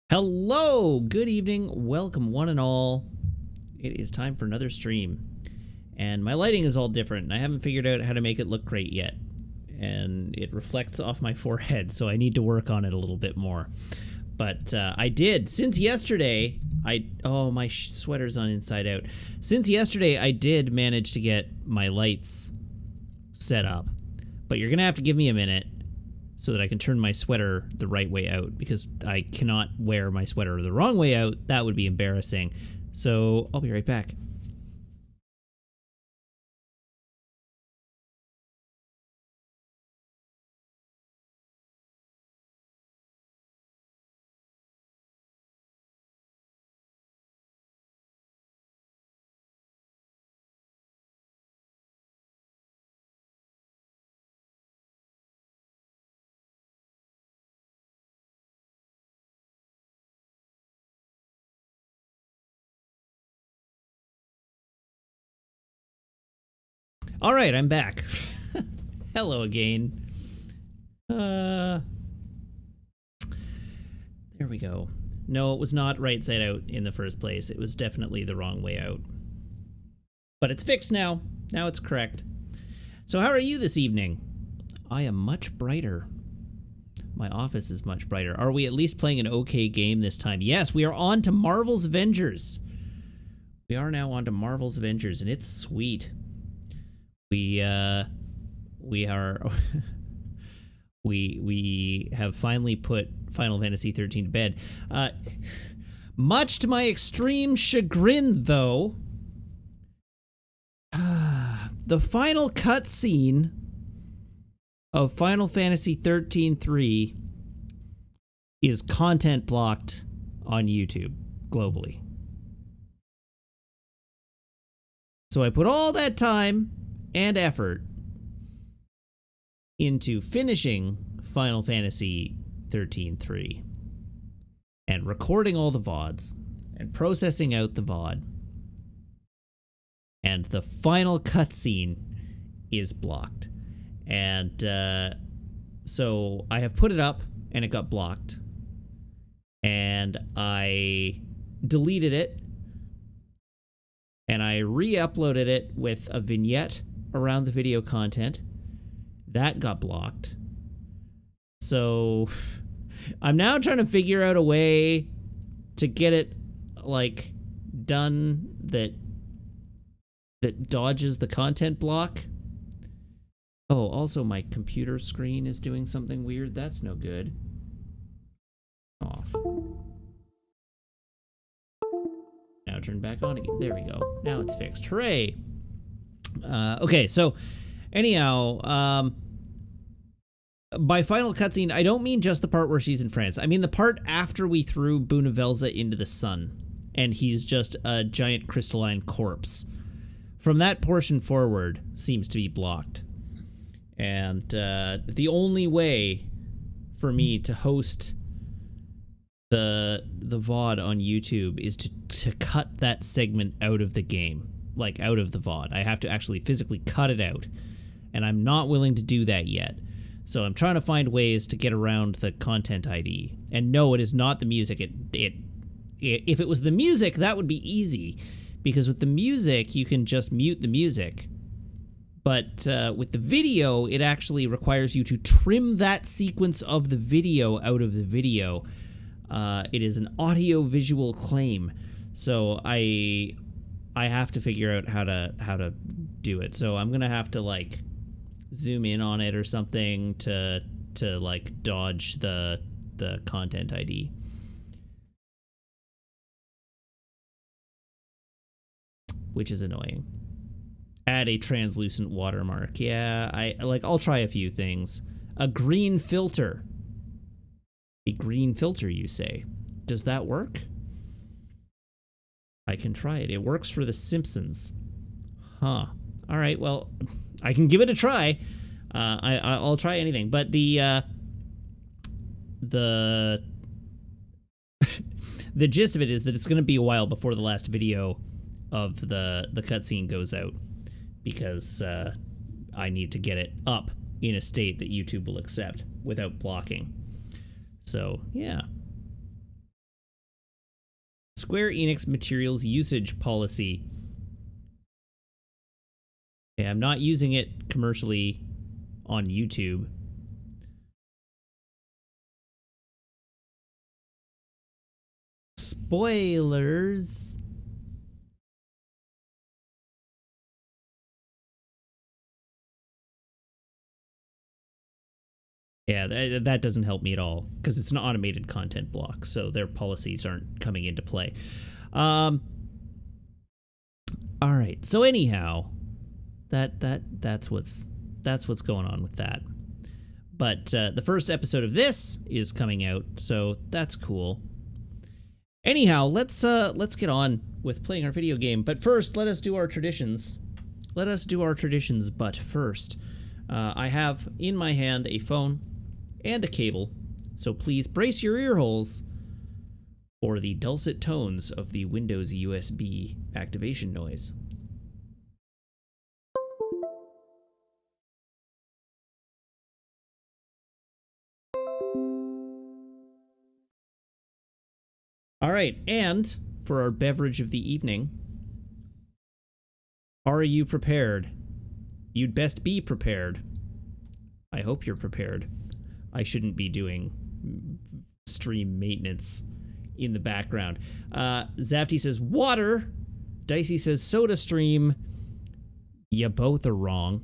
Hello, good evening, welcome one and all. It is time for another stream. And my lighting is all different, and I haven't figured out how to make it look great yet. And it reflects off my forehead, so I need to work on it a little bit more. But I did, since yesterday, oh, my sweater's on inside out. Since yesterday, I did manage to get my lights set up. But you're gonna have to give me a minute so that I can turn my sweater the right way out, because I cannot wear my sweater the wrong way out. That would be embarrassing. So I'll be right back. All right, I'm back. Hello again. There we go. No, it was not right side out in the first place. It was definitely the wrong way out. But it's fixed now. Now it's correct. So how are you this evening? I am much brighter. My office is much brighter. Are we at least playing an okay game this time? Yes, we are on to Marvel's Avengers. We are now on to Marvel's Avengers, and it's sweet. We are we have finally put Final Fantasy 13 to bed. Much to my extreme chagrin, though, the final cutscene of Final Fantasy 13-3 is content blocked on YouTube globally. So I put all that time and effort into finishing Final Fantasy 13-3 and recording all the VODs and processing out the VOD, and the final cutscene is blocked. And so I have put it up and it got blocked, and I deleted it and I re-uploaded it with a vignette around the video content. That got blocked. So I'm now trying to figure out a way to get it, like, done that dodges the content block. Oh, also my computer screen is doing something weird. That's no good. Off. Now turn back on again. There we go. Now it's fixed. Hooray! Okay, so anyhow, by final cutscene, I don't mean just the part where she's in France. I mean the part after we threw Bunavelza into the sun, and he's just a giant crystalline corpse. From that portion forward seems to be blocked. And the only way for me to host the VOD on YouTube is to cut that segment out of the game, like out of the VOD. I have to actually physically cut it out, and I'm not willing to do that yet. So I'm trying to find ways to get around the content ID. And no, it is not the music. If it was the music, that would be easy, because with the music you can just mute the music. But with the video, it actually requires you to trim that sequence of the video out of the video. It is an audio-visual claim, so I have to figure out how to do it. So I'm gonna have to, like, zoom in on it or something to like dodge the content ID. Which is annoying. Add a translucent watermark. Yeah, I'll try a few things. A green filter. A green filter, you say? Does that work? I can try it. It works for The Simpsons. Huh. All right, well, I can give it a try. I'll try anything. But the the gist of it is that it's going to be a while before the last video of the cutscene goes out, because I need to get it up in a state that YouTube will accept without blocking. So, yeah. Square Enix materials usage policy. Okay, I'm not using it commercially on YouTube. Spoilers. Yeah, that doesn't help me at all because it's an automated content block, so their policies aren't coming into play. All right. So anyhow, that's what's going on with that. But the first episode of this is coming out, so that's cool. Anyhow, let's get on with playing our video game. But first, let us do our traditions. But first, I have in my hand a phone and a cable, so please brace your ear holes for the dulcet tones of the Windows USB activation noise. All right, and for our beverage of the evening, are you prepared? You'd best be prepared. I hope you're prepared. I shouldn't be doing stream maintenance in the background. Zafty says water. Dicey says soda stream. You both are wrong.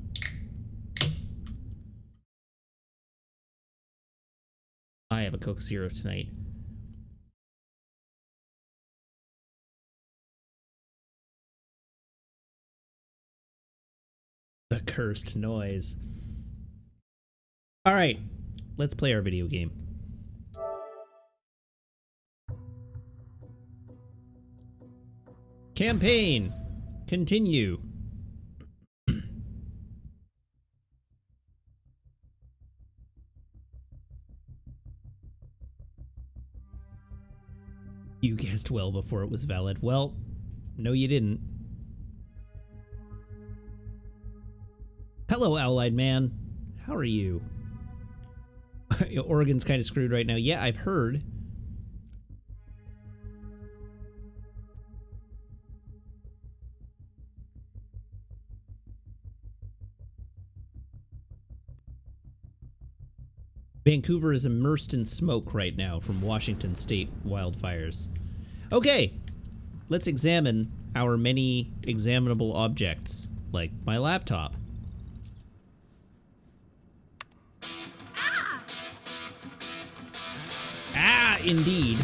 I have a Coke Zero tonight. The cursed noise. All right, let's play our video game. Campaign. Continue. You guessed well before it was valid. Well, no you didn't. Hello, Owl-Eyed Man. How are you? Oregon's kind of screwed right now. Yeah, I've heard. Vancouver is immersed in smoke right now from Washington state wildfires. Okay, let's examine our many examinable objects, like my laptop. Ah, indeed.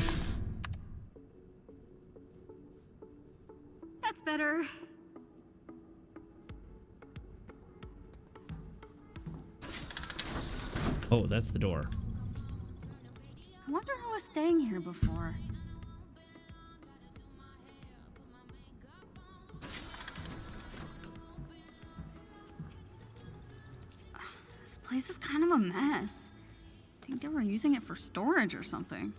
That's better. Oh, that's the door. I wonder who was staying here before. This place is kind of a mess. I think they were using it for storage or something.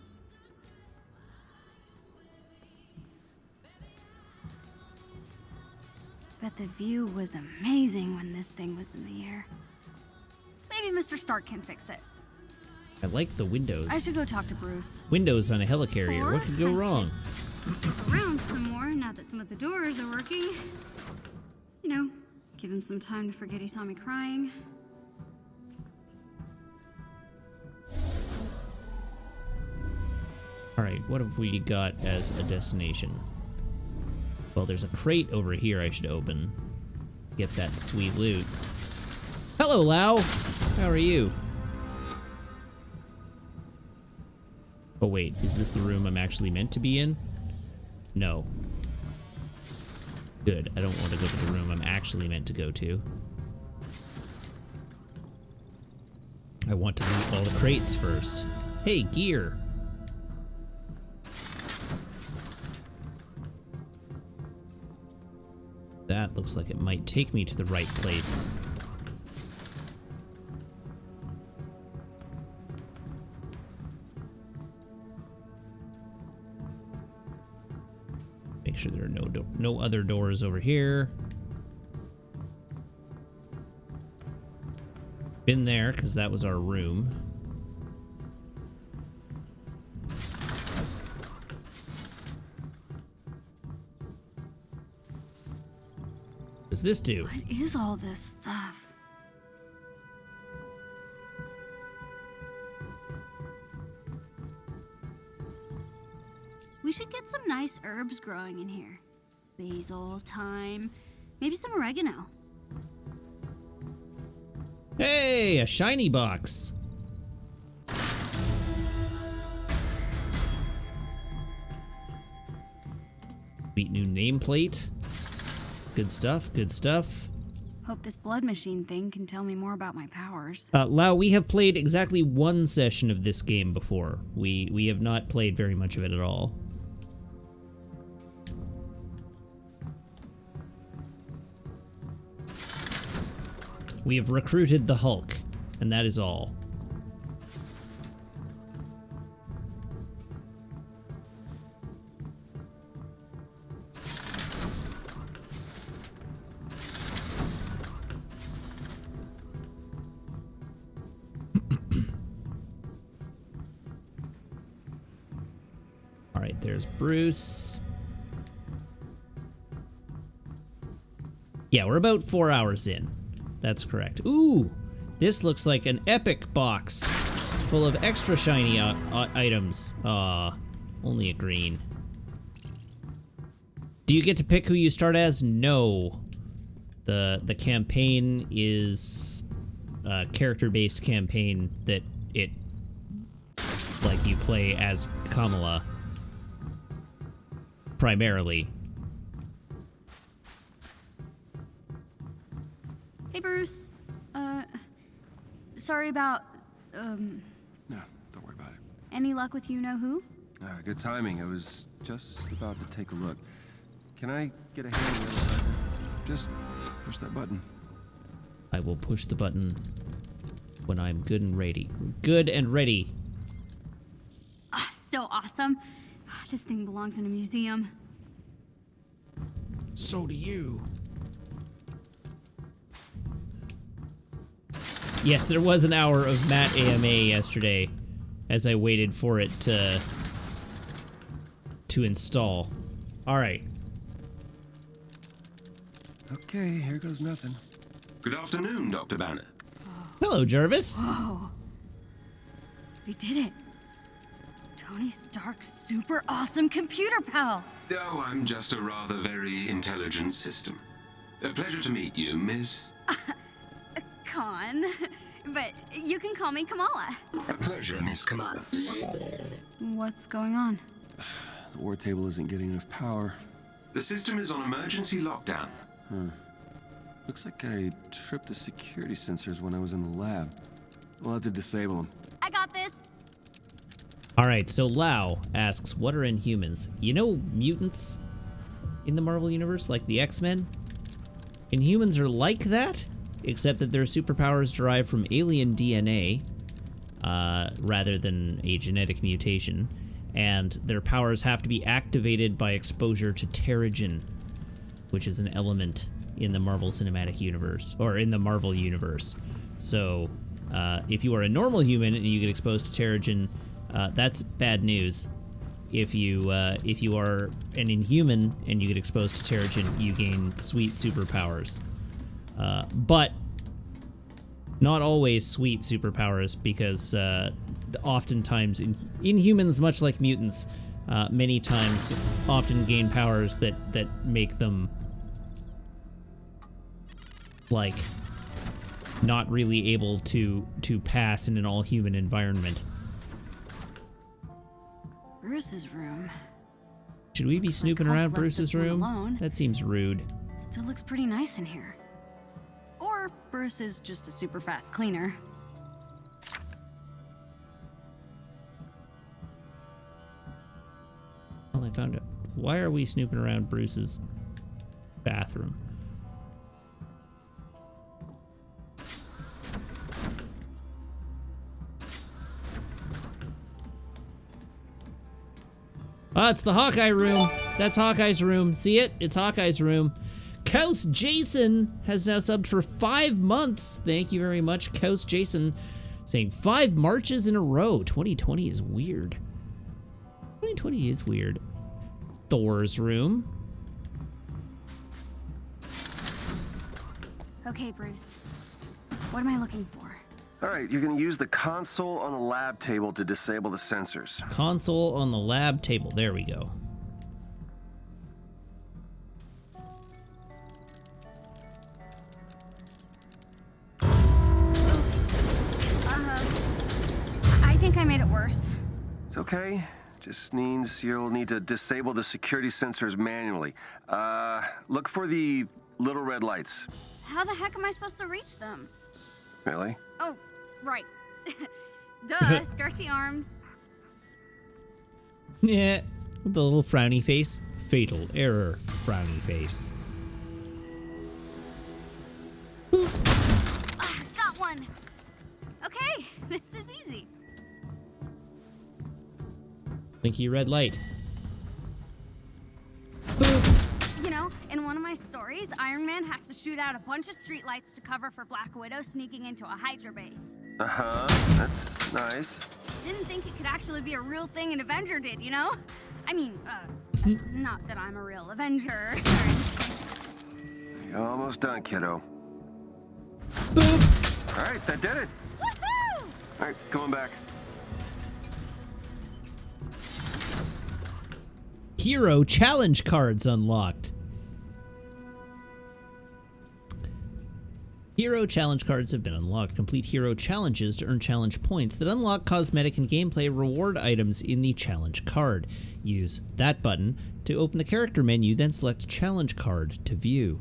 Bet the view was amazing when this thing was in the air. Maybe Mr. Stark can fix it. I like the windows. I should go talk to Bruce. Windows on a helicarrier. Or What could go wrong? Look around some more now that some of the doors are working. You know, give him some time to forget he saw me crying. Alright, what have we got as a destination? Well, there's a crate over here I should open. Get that sweet loot. Hello, Lau! How are you? Oh wait, is this the room I'm actually meant to be in? No. Good, I don't want to go to the room I'm actually meant to go to. I want to loot all the crates first. Hey, gear! That looks like it might take me to the right place. Make sure there are no other doors over here. Been there, because that was our room. What does this do? What is all this stuff? We should get some nice herbs growing in here. Basil, thyme, maybe some oregano. Hey, a shiny box. Sweet new nameplate. Good stuff, good stuff. Hope this blood machine thing can tell me more about my powers. Lau, we have played exactly one session of this game before. We have not played very much of it at all. We have recruited the Hulk, and that is all. All right, there's Bruce. Yeah, we're about 4 hours in. That's correct. Ooh, this looks like an epic box full of extra shiny items. Aw, only a green. Do you get to pick who you start as? No. The campaign is a character-based campaign that like you play as Kamala primarily. Hey, Bruce. Sorry about, No, don't worry about it. any luck with you-know-who? Good timing. I was just about to take a look. Can I get a hand on the other side? Just push that button. I will push the button when I'm good and ready. Good and ready. Ah, so awesome. This thing belongs in a museum. So do you. Yes, there was an hour of Matt AMA yesterday as I waited for it to install. All right. Okay, here goes nothing. Good afternoon, Dr. Banner. Hello, Jarvis. Whoa. We did it. Tony Stark's super awesome computer pal. Oh, I'm just a rather very intelligent system. A pleasure to meet you, Miss. Con. But you can call me Kamala. A pleasure, Miss Kamala. What's going on? The war table isn't getting enough power. The system is on emergency lockdown. Looks like I tripped the security sensors when I was in the lab. We'll have to disable them. I got this. All right, so Lau asks, what are Inhumans? You know mutants in the Marvel Universe, like the X-Men? Inhumans are like that, except that their superpowers derive from alien DNA, rather than a genetic mutation, and their powers have to be activated by exposure to Terrigen, which is an element in the Marvel Cinematic Universe, or in the Marvel Universe. So, if you are a normal human and you get exposed to Terrigen, that's bad news. If you are an Inhuman and you get exposed to Terrigen, you gain sweet superpowers. But not always sweet superpowers, because oftentimes Inhumans, much like mutants, many times often gain powers that make them like not really able to pass in an all-human environment. Bruce's room. Should we be Looks like snooping Hulk around left Bruce's this one room? alone. That seems rude. Still looks pretty nice in here. Or Bruce is just a super fast cleaner. Well, I found it. Why are we snooping around Bruce's bathroom? Oh, it's the Hawkeye room. That's Hawkeye's room. See it? It's Hawkeye's room. Couse Jason has now subbed for 5 months. Thank you very much, Couse Jason. Saying 5 marches in a row. 2020 is weird. 2020 is weird. Thor's room. Okay, Bruce. What am I looking for? All right, you're gonna use the console on the lab table to disable the sensors. Console on the lab table. There we go. Oops. I think I made it worse. It's okay. Just means you'll need to disable the security sensors manually. Look for the little red lights. How the heck am I supposed to reach them? Really? Oh, right. Duh, stretchy arms. Yeah, with the little frowny face. Fatal error, frowny face. Got one. Okay, this is easy. Blinky red light. You know, in one of my stories, Iron Man has to shoot out a bunch of streetlights to cover for Black Widow sneaking into a Hydra base. Uh-huh, that's nice. Didn't think it could actually be a real thing an Avenger did, you know? I mean, not that I'm a real Avenger or anything. You're almost done, kiddo. All right, that did it. Woohoo! All right, coming back. Hero challenge cards unlocked. Hero challenge cards have been unlocked. Complete hero challenges to earn challenge points that unlock cosmetic and gameplay reward items in the challenge card. Use that button to open the character menu, then select challenge card to view.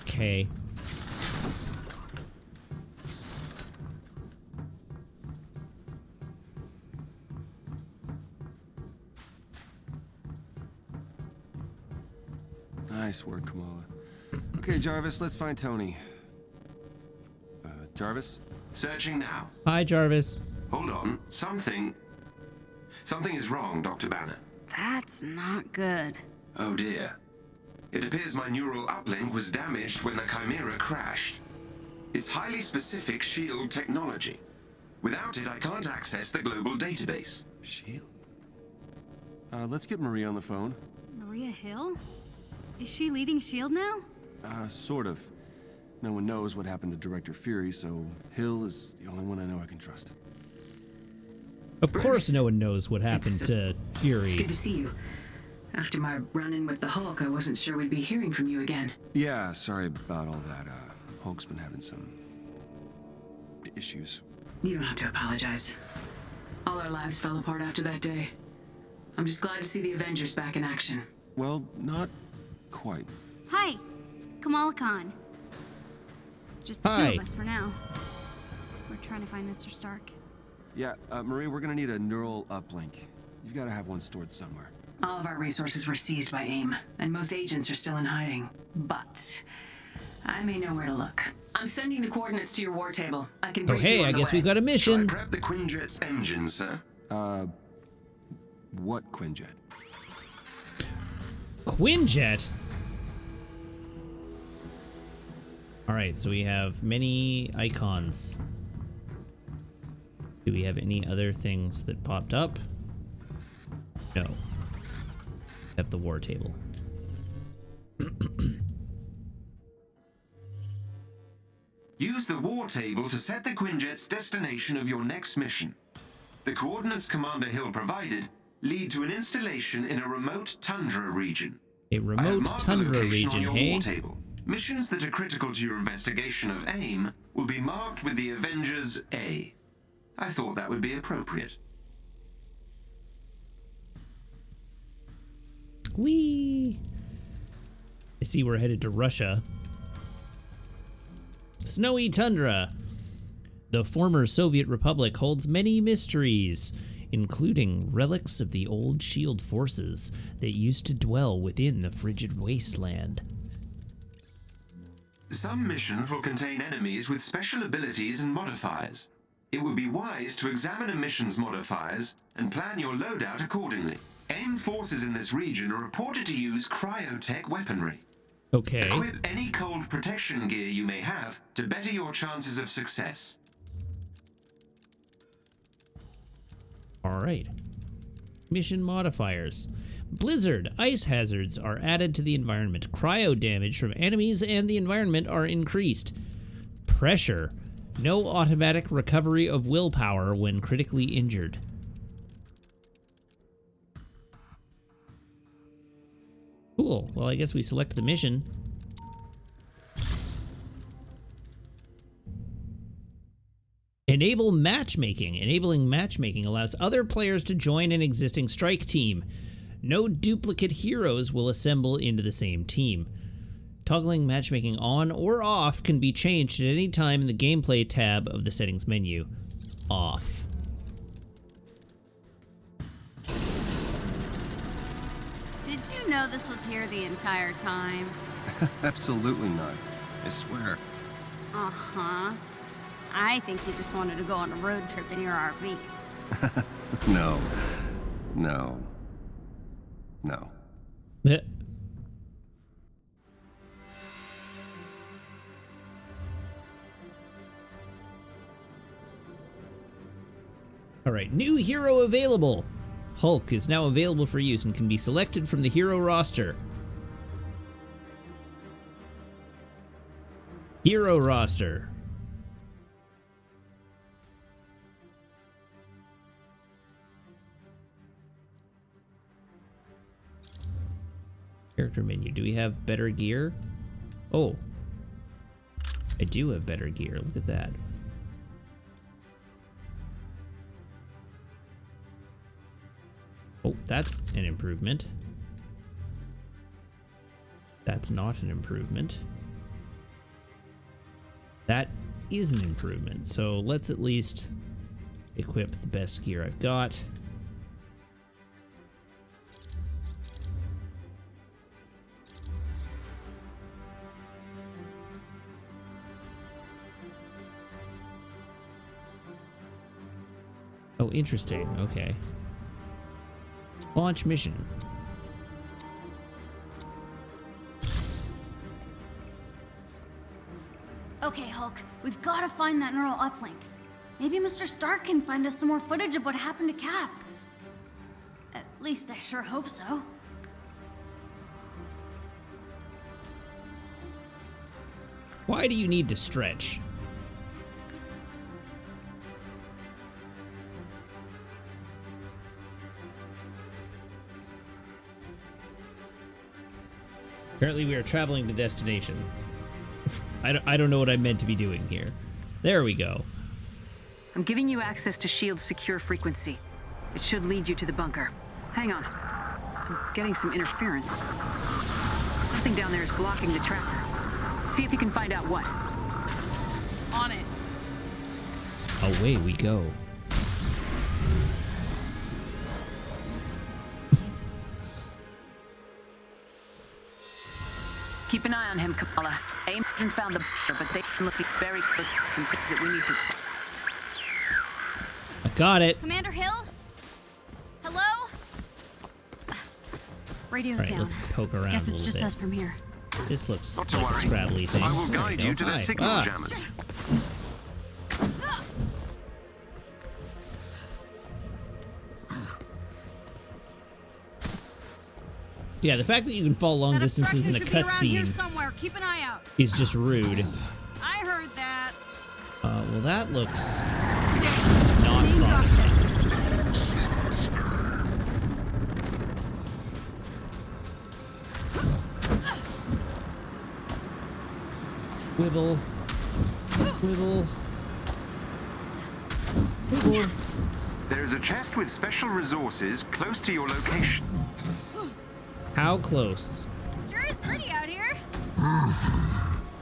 Okay. Nice work, Kamala. Okay, Jarvis, let's find Tony. Jarvis? Searching now. Hi, Jarvis. Hold on. Something is wrong, Dr. Banner. That's not good. Oh dear. It appears my neural uplink was damaged when the Chimera crashed. It's highly specific SHIELD technology. Without it, I can't access the global database. Shield? Let's get Marie on the phone. Maria Hill? Is she leading S.H.I.E.L.D. now? Sort of. No one knows what happened to Director Fury, so Hill is the only one I know I can trust. Of course no one knows what happened to Fury. It's good to see you. After my run-in with the Hulk, I wasn't sure we'd be hearing from you again. Yeah, sorry about all that. Hulk's been having some issues. You don't have to apologize. All our lives fell apart after that day. I'm just glad to see the Avengers back in action. Well, not quite. Hi, Kamala Khan. It's just the two Hi. of us for now. We're trying to find Mr. Stark. Yeah, Marie, we're gonna need a neural uplink. You've gotta have one stored somewhere. All of our resources were seized by AIM, and most agents are still in hiding. But I may know where to look. I'm sending the coordinates to your war table. I can Oh, brief you hey, on I the guess way. we've got a Shall I mission. prep the Quinjet's engine, sir? What Quinjet? Quinjet. All right, so we have many icons. Do we have any other things that popped up? No. Except the war table. Use the war table to set the Quinjet's destination of your next mission. The coordinates Commander Hill provided lead to an installation in a remote tundra region. A I have remote marked the tundra location on region, your hey? war table. Missions that are critical to your investigation of AIM will be marked with the Avengers A. I thought that would be appropriate. Whee! I see we're headed to Russia. Snowy tundra. The former Soviet Republic holds many mysteries, including relics of the old SHIELD forces that used to dwell within the frigid wasteland. Some missions will contain enemies with special abilities and modifiers. It would be wise to examine a mission's modifiers and plan your loadout accordingly. AIM forces in this region are reported to use cryotech weaponry. Okay. Equip any cold protection gear you may have to better your chances of success. All right. Mission modifiers. Blizzard. Ice hazards are added to the environment. Cryo damage from enemies and the environment are increased. Pressure. No automatic recovery of willpower when critically injured. Cool. Well, I guess we select the mission. Enable matchmaking. Enabling matchmaking allows other players to join an existing strike team. No duplicate heroes will assemble into the same team. Toggling matchmaking on or off can be changed at any time in the gameplay tab of the settings menu. Off. Did you know this was here the entire time? Absolutely not. I swear. Uh-huh. I think you just wanted to go on a road trip in your RV. No. No. No. All right, new hero available. Hulk is now available for use and can be selected from the hero roster. Hero roster. Character menu. Do we have better gear? Oh. I do have better gear. Look at that. Oh, that's an improvement. That's not an improvement. That is an improvement. So let's at least equip the best gear I've got. Oh, interesting. Okay. Launch mission. Okay, Hulk, we've got to find that neural uplink. Maybe Mr. Stark can find us some more footage of what happened to Cap. At least I sure hope so. Why do you need to stretch? Apparently we are traveling to destination. I don't know what I'm meant to be doing here. There we go. I'm giving you access to S.H.I.E.L.D.'s secure frequency. It should lead you to the bunker. Hang on. I'm getting some interference. Something down there is blocking the tracker. See if you can find out what. On it. Away we go. Keep an eye on him, Kamala. AIM hasn't found the bunker, but they've been looking very close to some things that we need to... I got it. Commander Hill? Hello? Radio's All right, down. let's poke around Guess a it's little just bit. us from here. This looks Not to like a worry. scrabbly thing. I will There guide go. you to the Hi. signal jammers. Yeah, the fact that you can fall long That distances in a obstruction should be around here cutscene somewhere. Keep an eye out. is just rude. I heard that. Well, that looks There. not Main promising. Wibble. Wibble. Wibble. There is a chest with special resources close to your location. How close? Sure is pretty out here.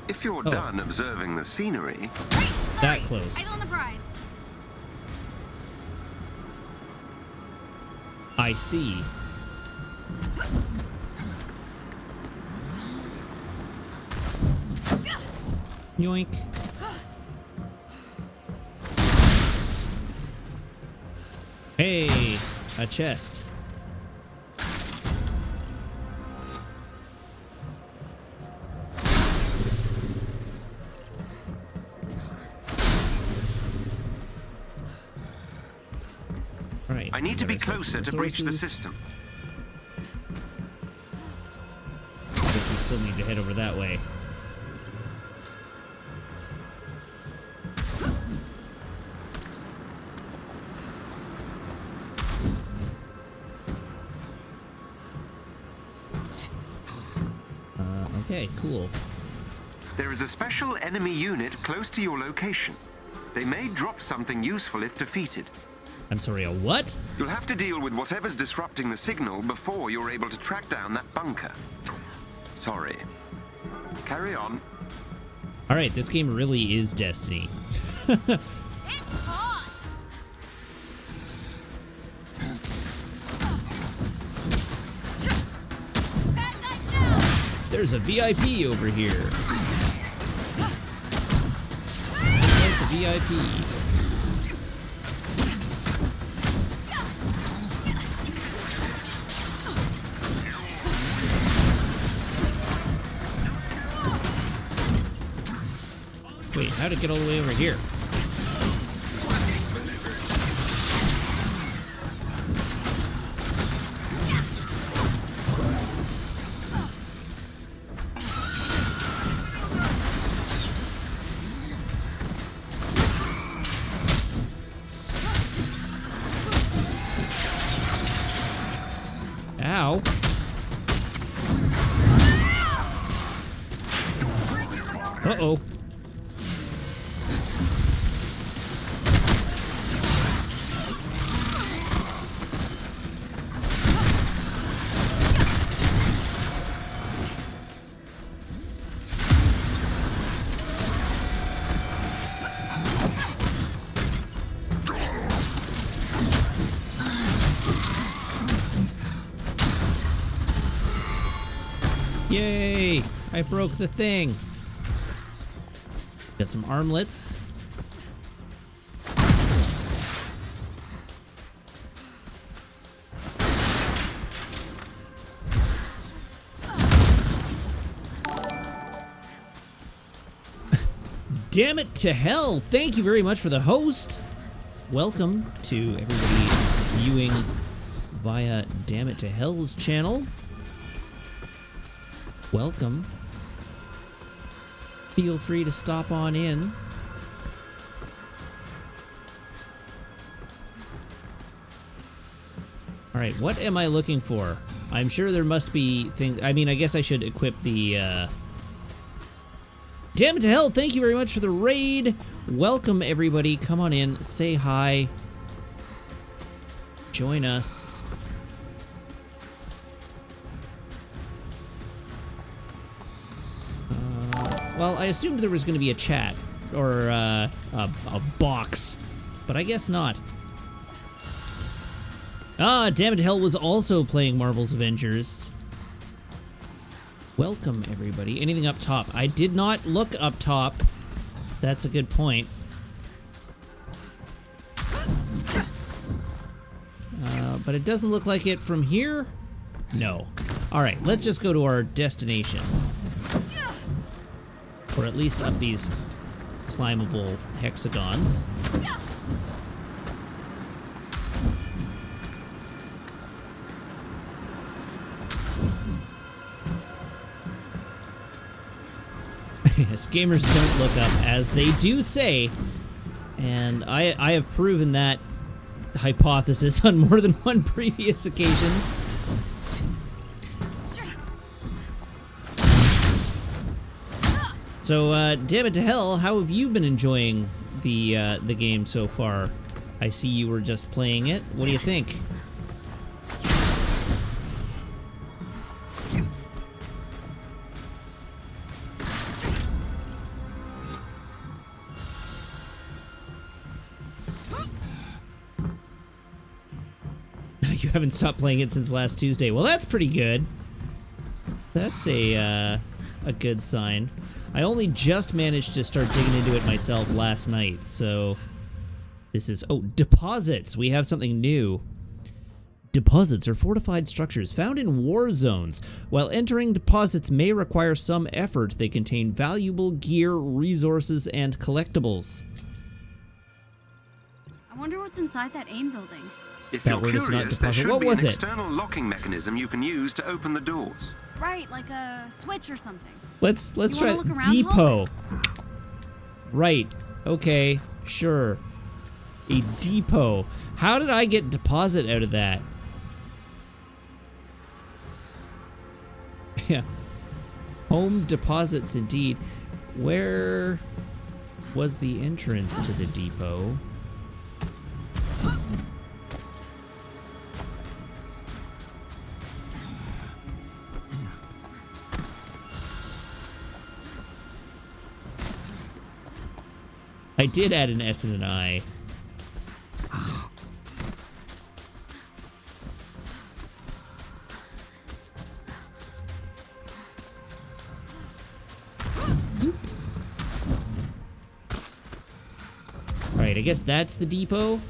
If you're Oh. done observing the scenery, Right, That sorry. close. Eyes on the prize. I see. Yoink. Hey, a chest. Right. I need to got be ourselves closer some to breach the resources. system. still need to head over that way. Okay, cool. There is a special enemy unit close to your location. They may drop something useful if defeated. I'm sorry, a what? You'll have to deal with whatever's disrupting the signal before you're able to track down that bunker. Sorry. Carry on. Alright, this game really is Destiny. It's hot! Bad guy down! There's a VIP over here. Take out the VIP. Wait, how'd it get all the way over here? Ow. Uh-oh. Yay! I broke the thing. Got some armlets. Damn it to hell! Thank you very much for the host. Welcome to everybody viewing via Damn It to Hell's channel. Welcome. Feel free to stop on in. Alright, what am I looking for? I'm sure there must be things. I mean, I guess I should equip the, Damn It to Hell, thank you very much for the raid. Welcome, everybody. Come on in. Say hi. Join us. Well, I assumed there was going to be a chat or a box, but I guess not. Ah, Damn It to Hell was also playing Marvel's Avengers. Welcome, everybody. Anything up top? I did not look up top. That's a good point. But it doesn't look like it from here. No. All right, let's just go to our destination. Or at least up these climbable hexagons. Yes, gamers don't look up, as they do say. And I have proven that hypothesis on more than one previous occasion. So, Damn It to Hell, how have you been enjoying the game so far? I see you were just playing it. What do you think? You haven't stopped playing it since last Tuesday. Well, that's pretty good. That's a good sign. I only just managed to start digging into it myself last night, so this is... Oh, deposits! We have something new. Deposits are fortified structures found in war zones. While entering deposits may require some effort, they contain valuable gear, resources, and collectibles. I wonder what's inside that AIM building. If That you're word is not curious, there deposit. should What be was an it? external locking mechanism you can use to open the doors. Right, like a switch or something. Let's You try wanna look around, depot. Right. Okay. Sure. A depot. How did I get deposit out of that? Yeah. Home deposits indeed. Where was the entrance to the depot? I did add an S and an I. Alright, I guess that's the depot.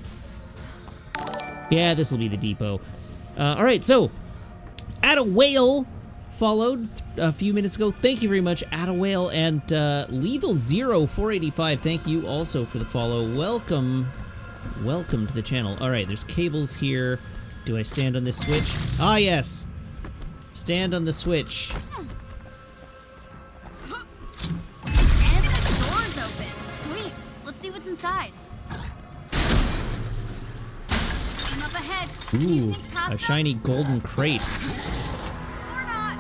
Yeah, this will be the depot. Alright, so, Add a Whale followed a few minutes ago. Thank you very much, Add a Whale, and Lethal Zero 485. Thank you also for the follow. Welcome to the channel. Alright, there's cables here. Do I stand on this switch? Ah, yes. Stand on the switch. And the door's open. Sweet. Let's see what's inside. I'm up ahead. Can you Ooh, sneak past a them? shiny golden crate. Or not.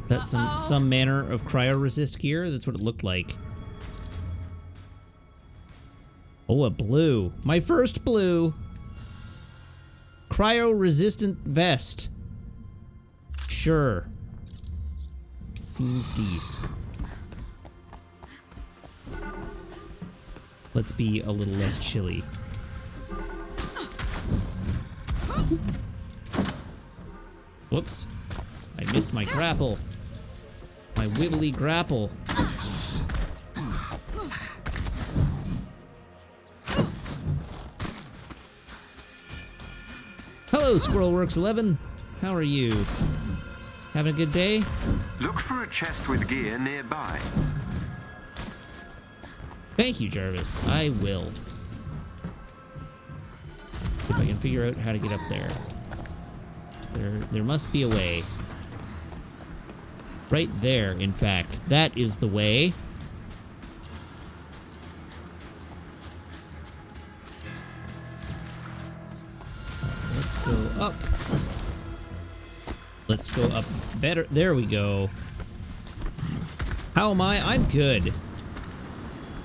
That's some manner of cryo-resist gear. That's what it looked like. Oh, a blue. My first blue. Cryo-resistant vest. Sure. Seems decent. Let's be a little less chilly. Whoops. I missed my grapple. My wibbly grapple. Hello, Squirrelworks 11. How are you? Having a good day? Look for a chest with gear nearby. Thank you, Jarvis. I will. If I can figure out how to get up there. There must be a way. Right there, in fact. That is the way. Let's go up. Let's go up better. There we go. How am I? I'm good.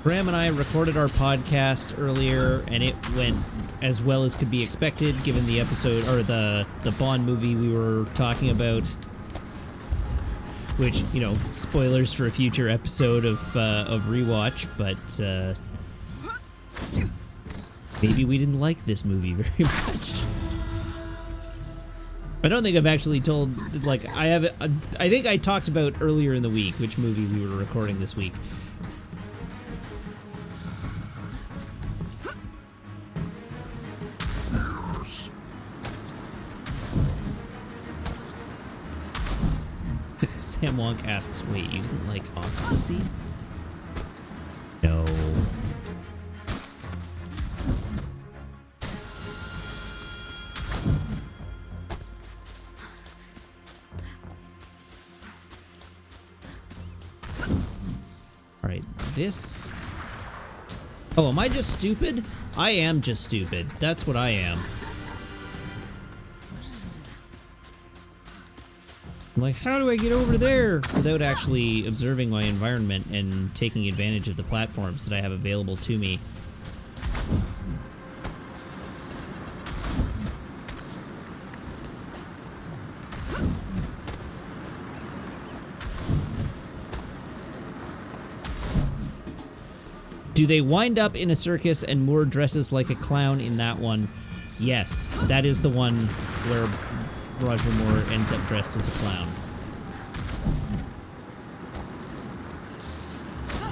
Graham and I recorded our podcast earlier, and it went as well as could be expected, given the episode, or the Bond movie we were talking about. Which, you know, spoilers for a future episode of Rewatch, but maybe we didn't like this movie very much. I don't think I've actually told, like, I think I talked about earlier in the week which movie we were recording this week. Sam Wonk asks, wait, you didn't like Octopussy? No. Alright, this... Oh, am I just stupid? I am just stupid. That's what I am. I'm like, how do I get over there without actually observing my environment and taking advantage of the platforms that I have available to me? Do they wind up in a circus and Moore dresses like a clown in that one? Yes, that is the one where Roger Moore ends up dressed as a clown.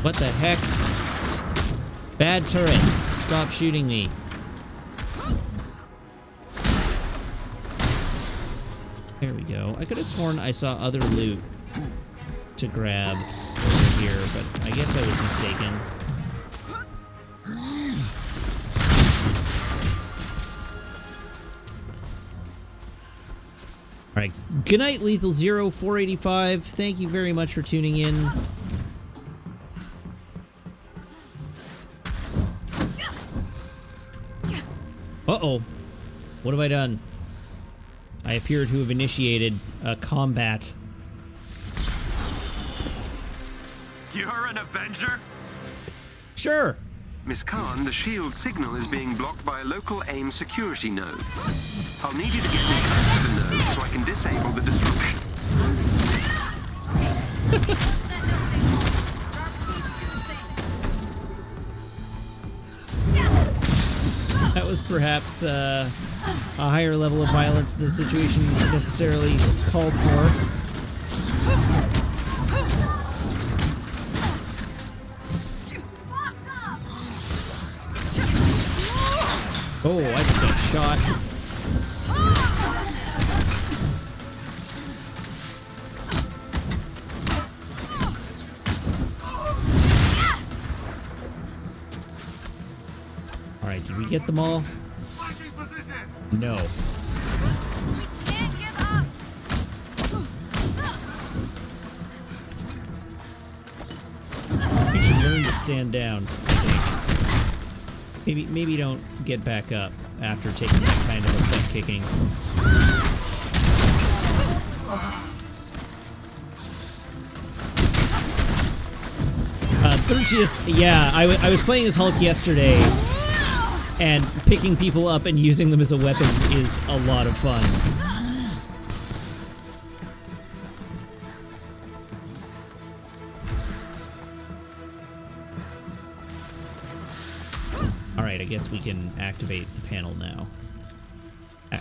What the heck? Bad turret. Stop shooting me. There we go. I could have sworn I saw other loot to grab over here, but I guess I was mistaken. Alright, good night, Lethal Zero 485. Thank you very much for tuning in. Uh-oh. What have I done? I appear to have initiated a combat. You're an Avenger? Sure. Miss Khan, the shield signal is being blocked by a local AIM security node. I'll need you to get me close to the node so I can disable the disruption. That was perhaps a higher level of violence than the situation necessarily called for. Oh, I just got shot. Alright, did we get them all? No. Can't give up. We should learn to stand down, I think. Maybe don't get back up after taking that kind of a butt kicking. Thirtius, yeah, I was playing as Hulk yesterday, and picking people up and using them as a weapon is a lot of fun. Alright, I guess we can activate the panel now.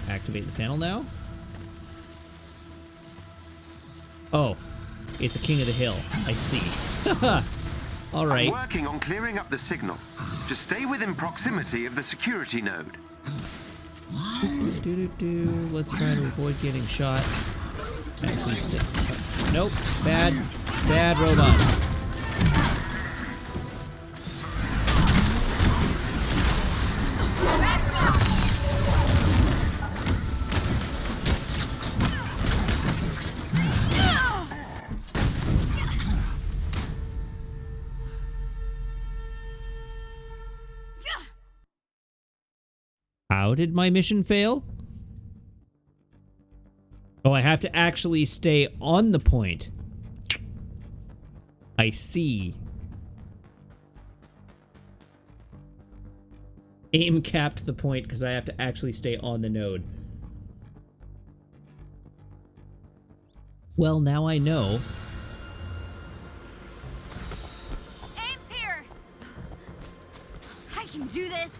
Activate the panel now? Oh, it's a King of the Hill. I see. Alright. I'm working on clearing up the signal. Just stay within proximity of the security node. Let's try to avoid getting shot. As we stick. Nope. Bad robots. How did my mission fail? Oh, I have to actually stay on the point. I see. Aim capped the point because I have to actually stay on the node. Well, now I know. Aim's here. I can do this.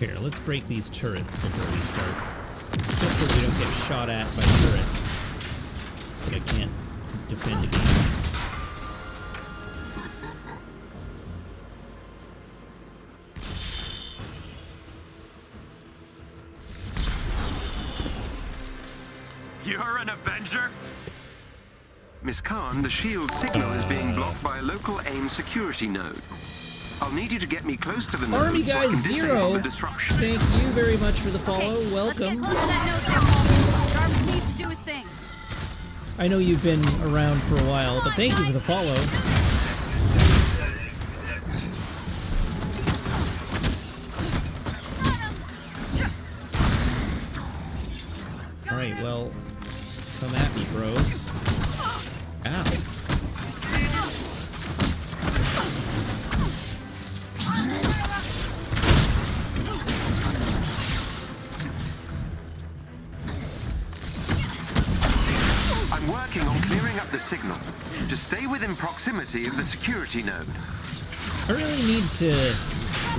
Here, let's break these turrets before we start. Just so we don't get shot at by turrets that I can't defend against. You're an Avenger? Miss Khan, the shield signal is being blocked by a local AIM security node. I'll need you to get me close to the node Army so I Guy can disable Zero, the disruption. thank you very much for the follow. Okay, Welcome. Let's get close to that node there, Paul. Jarvis needs to do his thing. I know you've been around for a while, but thank you for the follow. Alright, well, come at me, bros. Ow. I'm working on clearing up the signal. Just stay within proximity of the security node. I really need to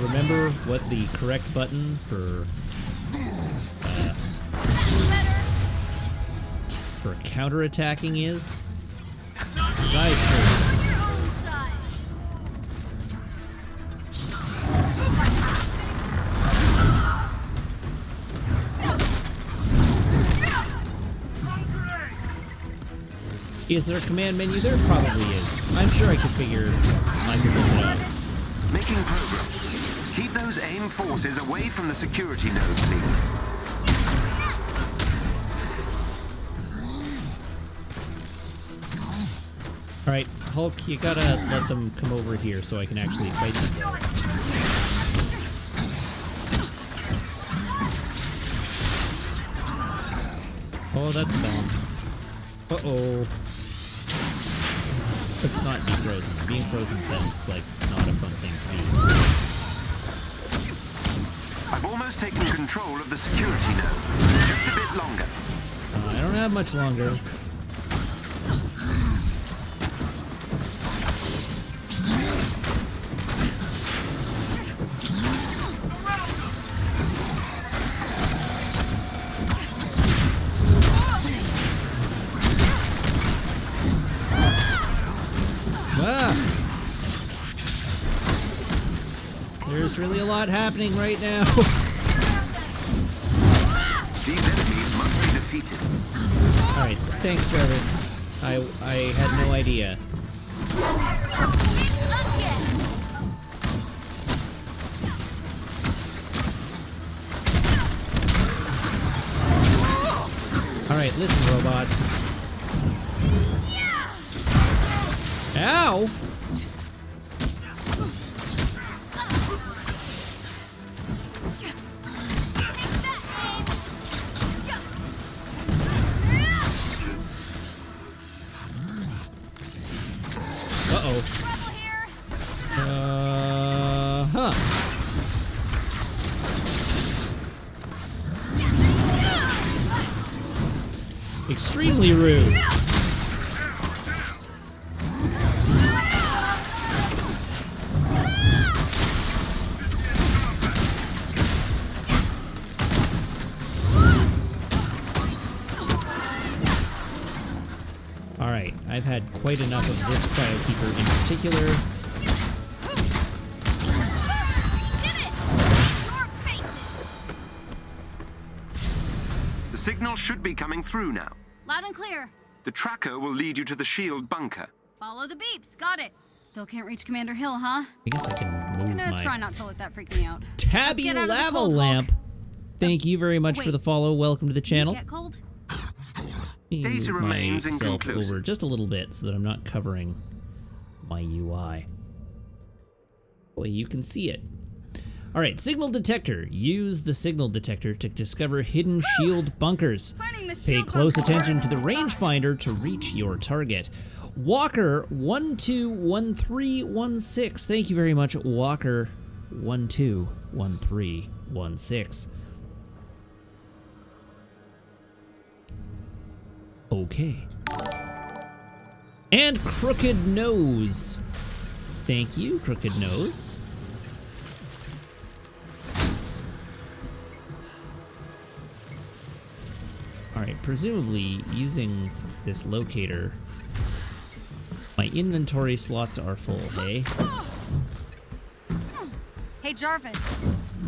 remember what the correct button for counterattacking is. 'Cause I should. On your own side. Is there a command menu? There probably is. I'm sure I could figure it out. Making progress. Keep those AIM forces away from the security node, please. Alright, Hulk, you gotta let them come over here so I can actually fight them. Oh, that's a bomb. Uh-oh. Let's not be frozen. Being frozen sounds like not a fun thing to be. I've almost taken control of the security node. Just a bit longer. I don't have much longer. There's really a lot happening right now. These enemies must be defeated. Alright, thanks, Jarvis. I had no idea. Alright, listen, robots. Ow! Extremely rude. Alright, I've had quite enough of this Cryokeeper in particular. The signal should be coming through now. Loud and clear. The tracker will lead you to the shield bunker. Follow the beeps. Got it. Still can't reach Commander Hill, huh? I guess I can move Gonna my try not to let that freak me out. Tabby Let's get out of the Lava cold, Lamp. Hulk. Thank you very much for Wait. the follow. Welcome to the channel. Get cold? Data Move remains myself inconclusive. over just a little bit so that I'm not covering my UI. Boy, you can see it. All right, signal detector. Use the signal detector to discover hidden shield bunkers. Finding the Pay shield close bunker. attention to the rangefinder to reach your target. Walker 121316. Thank you very much, Walker 121316. Okay. And Crooked Nose. Thank you, Crooked Nose. Alright, presumably using this locator, my inventory slots are full, hey? Hey, Jarvis.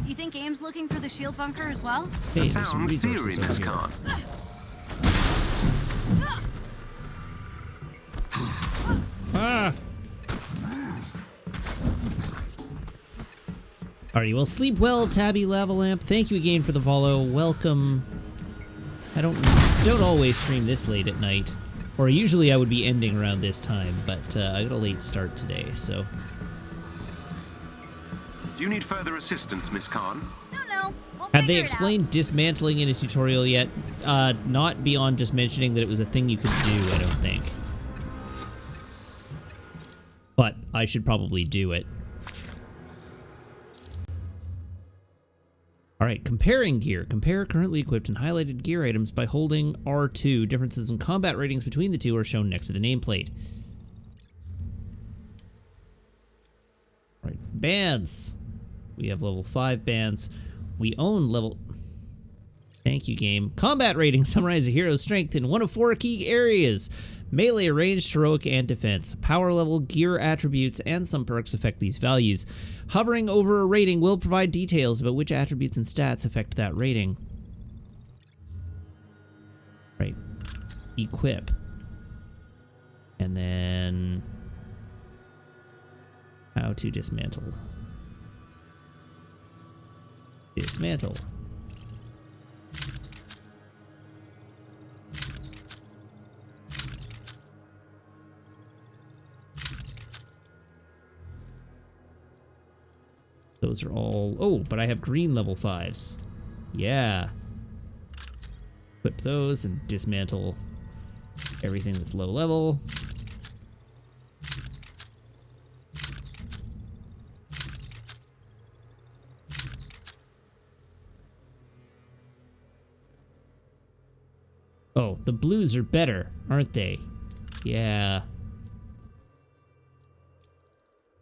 You think AIM's looking for the shield bunker as well? Hey, A there's some sound theory, resources over Miss here. Khan. Ah! Alrighty, well, sleep well, Tabby Lava Lamp. Thank you again for the follow. Welcome. I don't always stream this late at night. Or usually I would be ending around this time, but I got a late start today, so. Do you need further assistance, Miss Khan? No. We'll Have they figure it explained dismantling in a tutorial yet? Not beyond just mentioning that it was a thing you could do, I don't think. But I should probably do it. Alright, comparing gear. Compare currently equipped and highlighted gear items by holding R2. Differences in combat ratings between the two are shown next to the nameplate. Alright, bands. We have level 5 bands. We own level... Thank you, game. Combat rating. Summarize a hero's strength in one of 4 key areas. Melee, ranged, heroic, and defense. Power level, gear attributes, and some perks affect these values. Hovering over a rating will provide details about which attributes and stats affect that rating. Right. Equip. And then... how to dismantle. Dismantle. Those are all... Oh, but I have green level 5s. Yeah. Equip those and dismantle everything that's low level. Oh, the blues are better, aren't they? Yeah.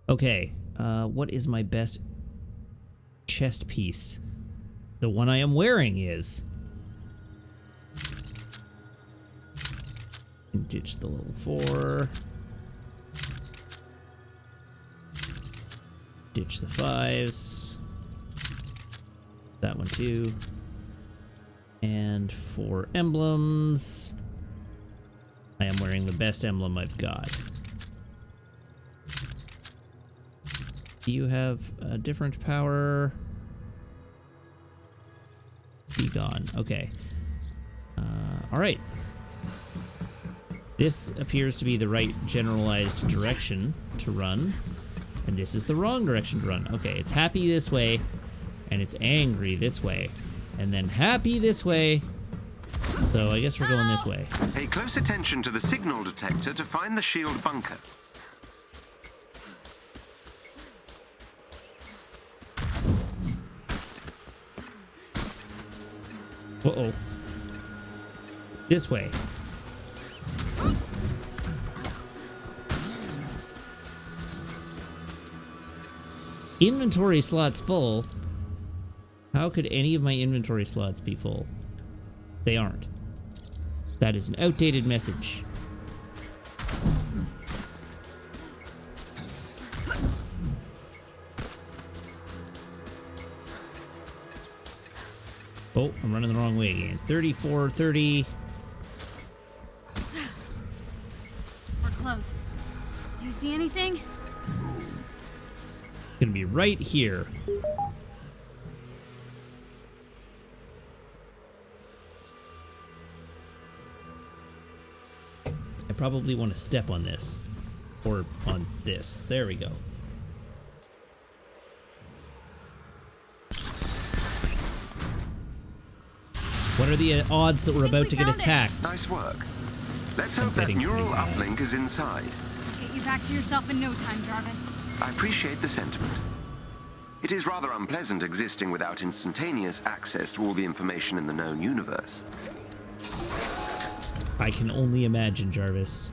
Okay, what is my best chest piece? The one I am wearing is. And ditch the level 4. Ditch the 5s. That one too. And for emblems, I am wearing the best emblem I've got. Do you have a different power? Be gone. Okay. All right. This appears to be the right generalized direction to run, and this is the wrong direction to run. Okay, it's happy this way, and it's angry this way, and then happy this way. So I guess we're going this way. Pay close attention to the signal detector to find the shield bunker. Uh-oh. This way. Inventory slots full. How could any of my inventory slots be full? They aren't. That is an outdated message. Oh, I'm running the wrong way again. 34, 30. We're close. Do you see anything? Gonna be right here. I probably want to step on this. Or on this. There we go. What are the odds that we're about to get attacked? Nice work. Let's hope that neural uplink is inside. Get you back to yourself in no time, Jarvis. I appreciate the sentiment. It is rather unpleasant existing without instantaneous access to all the information in the known universe. I can only imagine, Jarvis.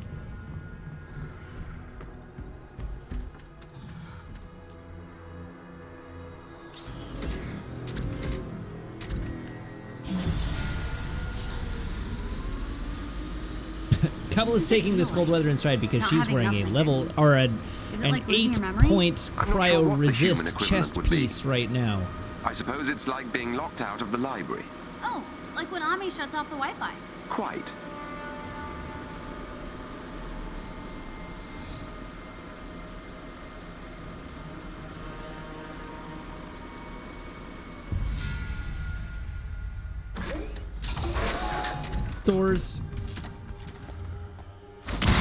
Kamala's taking this cold weather in stride because she's wearing a level or an 8-point cryo resist chest piece right now. I suppose it's like being locked out of the library. Oh, like when Ami shuts off the Wi-Fi. Quite. Doors.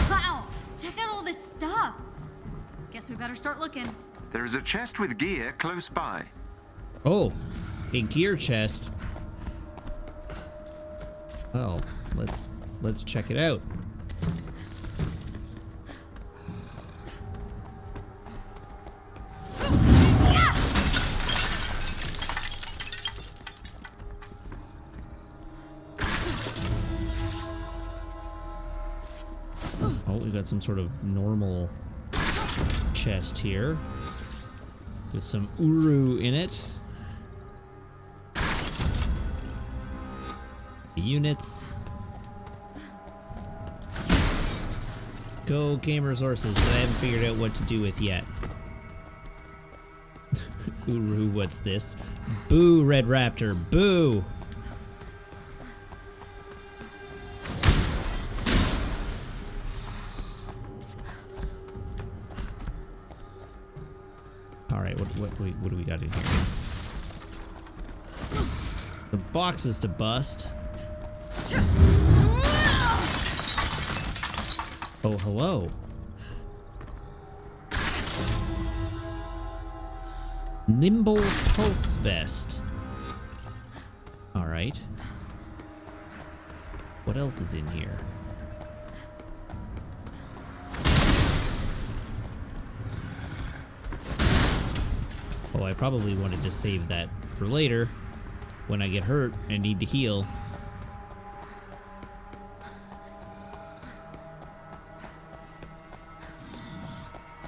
Wow! Check out all this stuff. Guess we better start looking. There is a chest with gear close by. Oh, a gear chest. Well, let's check it out. Oh, we got some sort of normal chest here with some uru in it. Units. Go game resources that I haven't figured out what to do with yet. Uru, what's this? Boo, Red Raptor, boo! Alright, what do we got in here? Some boxes to bust. Oh, hello. Nimble pulse vest. All right. What else is in here? Oh, I probably wanted to save that for later when I get hurt and need to heal.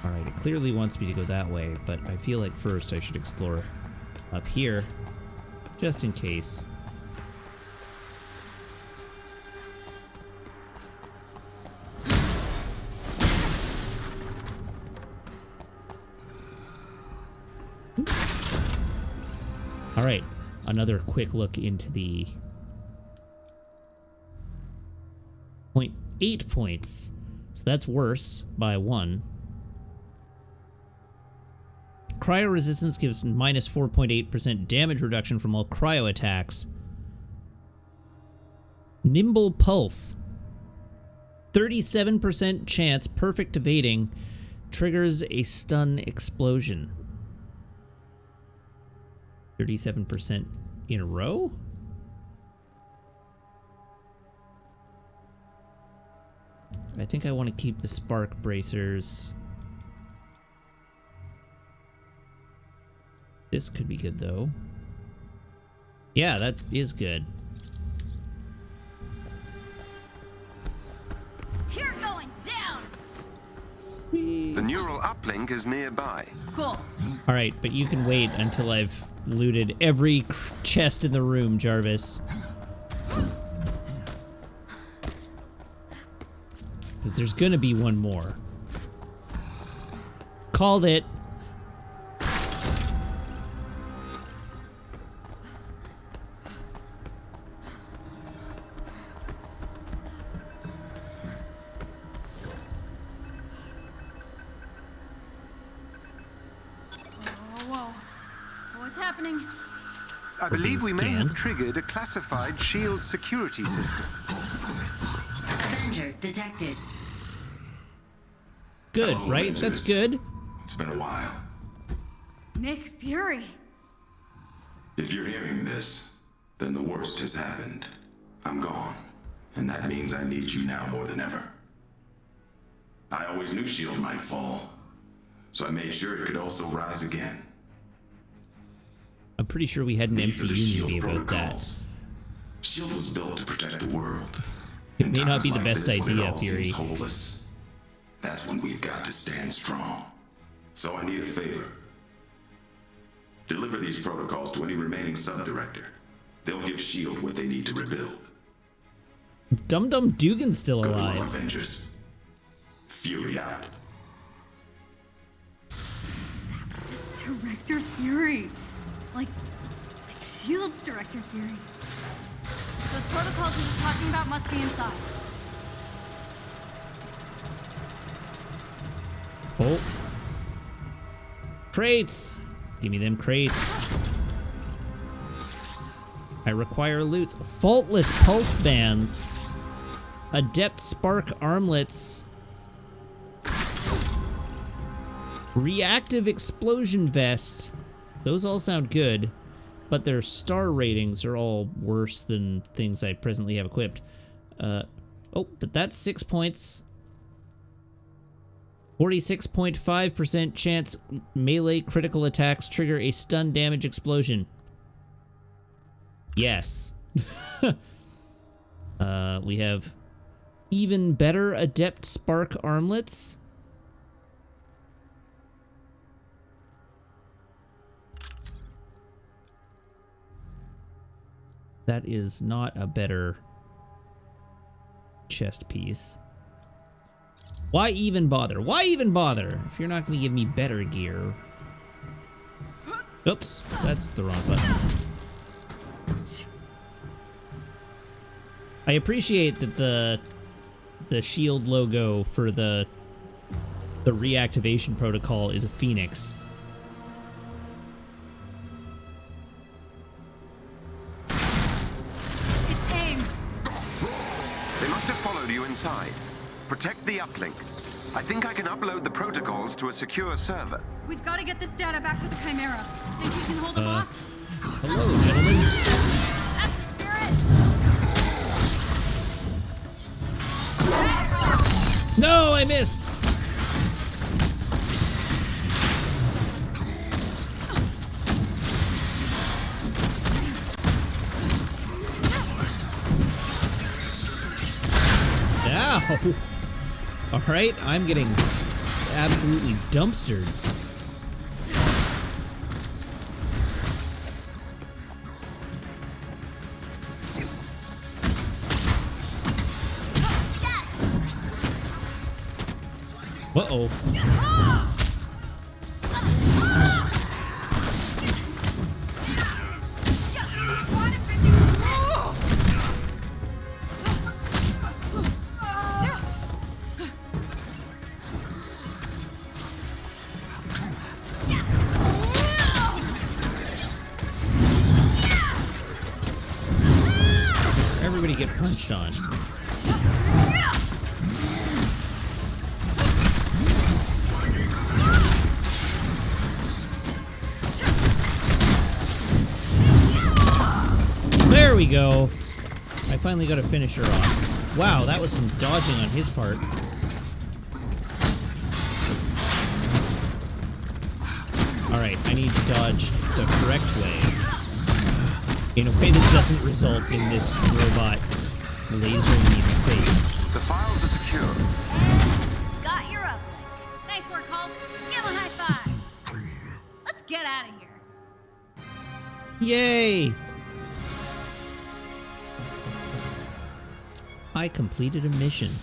Alright, it clearly wants me to go that way, but I feel like first I should explore up here, just in case. Alright, another quick look into the 0.8 points. So that's worse by 1. Cryo resistance gives minus 4.8% damage reduction from all cryo attacks. Nimble pulse. 37% chance perfect evading triggers a stun explosion. 37% in a row? I think I want to keep the spark bracers. This could be good, though. Yeah, that is good. You're going down! The neural uplink is nearby. Cool. Alright, but you can wait until I've looted every chest in the room, Jarvis. Because there's gonna be one more. Called it. Whoa. What's happening? I believe we may scanned. have triggered a classified shield security system. Avenger detected. Good, Hello, right? Avengers. That's good. It's been a while. Nick Fury. If you're hearing this, then the worst has happened. I'm gone. And that means I need you now more than ever. I always knew S.H.I.E.L.D. might fall, so I made sure it could also rise again. I'm pretty sure we had an These are the MCU S.H.I.E.L.D. movie about that. protocols. S.H.I.E.L.D. was built to protect the world. It In may not times be the like best this, when it idea, all Fury. seems hopeless, that's when we've got to stand strong. So I need a favor. Deliver these protocols to any remaining sub-director. They'll give S.H.I.E.L.D. what they need to rebuild. Dum Dum Dugan's still Good luck, alive. Avengers. Fury out. Director Fury. Like S.H.I.E.L.D.'s Director Fury. Those protocols he was talking about must be inside. Oh. Crates! Give me them crates. I require loot. Faultless pulse bands. Adept spark armlets. Reactive explosion vest. Those all sound good, but their star ratings are all worse than things I presently have equipped. Oh, but that's 6 points. 46.5% chance melee critical attacks trigger a stun damage explosion. Yes. We have even better adept spark armlets. That is not a better chest piece. Why even bother? Why even bother if you're not going to give me better gear? Oops, that's the wrong button. I appreciate that the S.H.I.E.L.D. logo for the reactivation protocol is a phoenix. inside. Protect the uplink. I think I can upload the protocols to a secure server. We've got to get this data back to the Chimera. Think we can hold them off? Hello, gentlemen. That's the spirit! No, I missed. Ow. All right, I'm getting absolutely dumpstered. Uh-oh. Everybody get punched on. There we go. I finally got a finisher off. Wow, that was some dodging on his part. Alright, I need to dodge the correct way. In a way that doesn't result in this robot lasering me in the face. The files are secure. Got your uplink. Nice work, Hulk. Give him a high five. Let's get out of here. Yay! I completed a mission.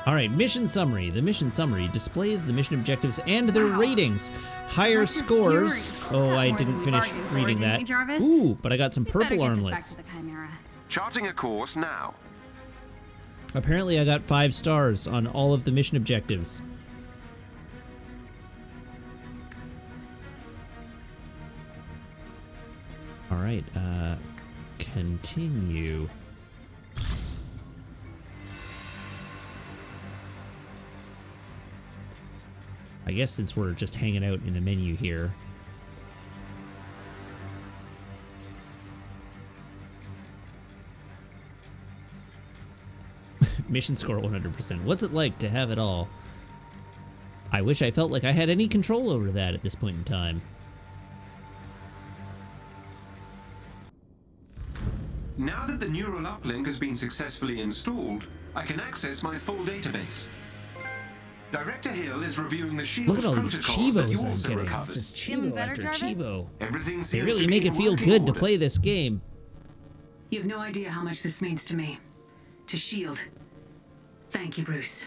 All right, mission summary. The mission summary displays the mission objectives and their ratings. Higher scores. Oh, I didn't finish reading that. Jarvis? Ooh, but I got some Better purple get this armlets. back to the Chimera. Charting a course now. Apparently, I got 5 stars on all of the mission objectives. All right, continue. I guess since we're just hanging out in the menu here. Mission score 100%. What's it like to have it all? I wish I felt like I had any control over that at this point in time. Now that the neural uplink has been successfully installed, I can access my full database. Director Hill is reviewing the shield's Look at all these protocols that you Chivos I'm also getting. recovered. Just Feeling Chivo better, after Jarvis? Chivo. Everything seems They really to make be it in feel working good to order. play this game. You have no idea how much this means to me. To S.H.I.E.L.D. Thank you, Bruce.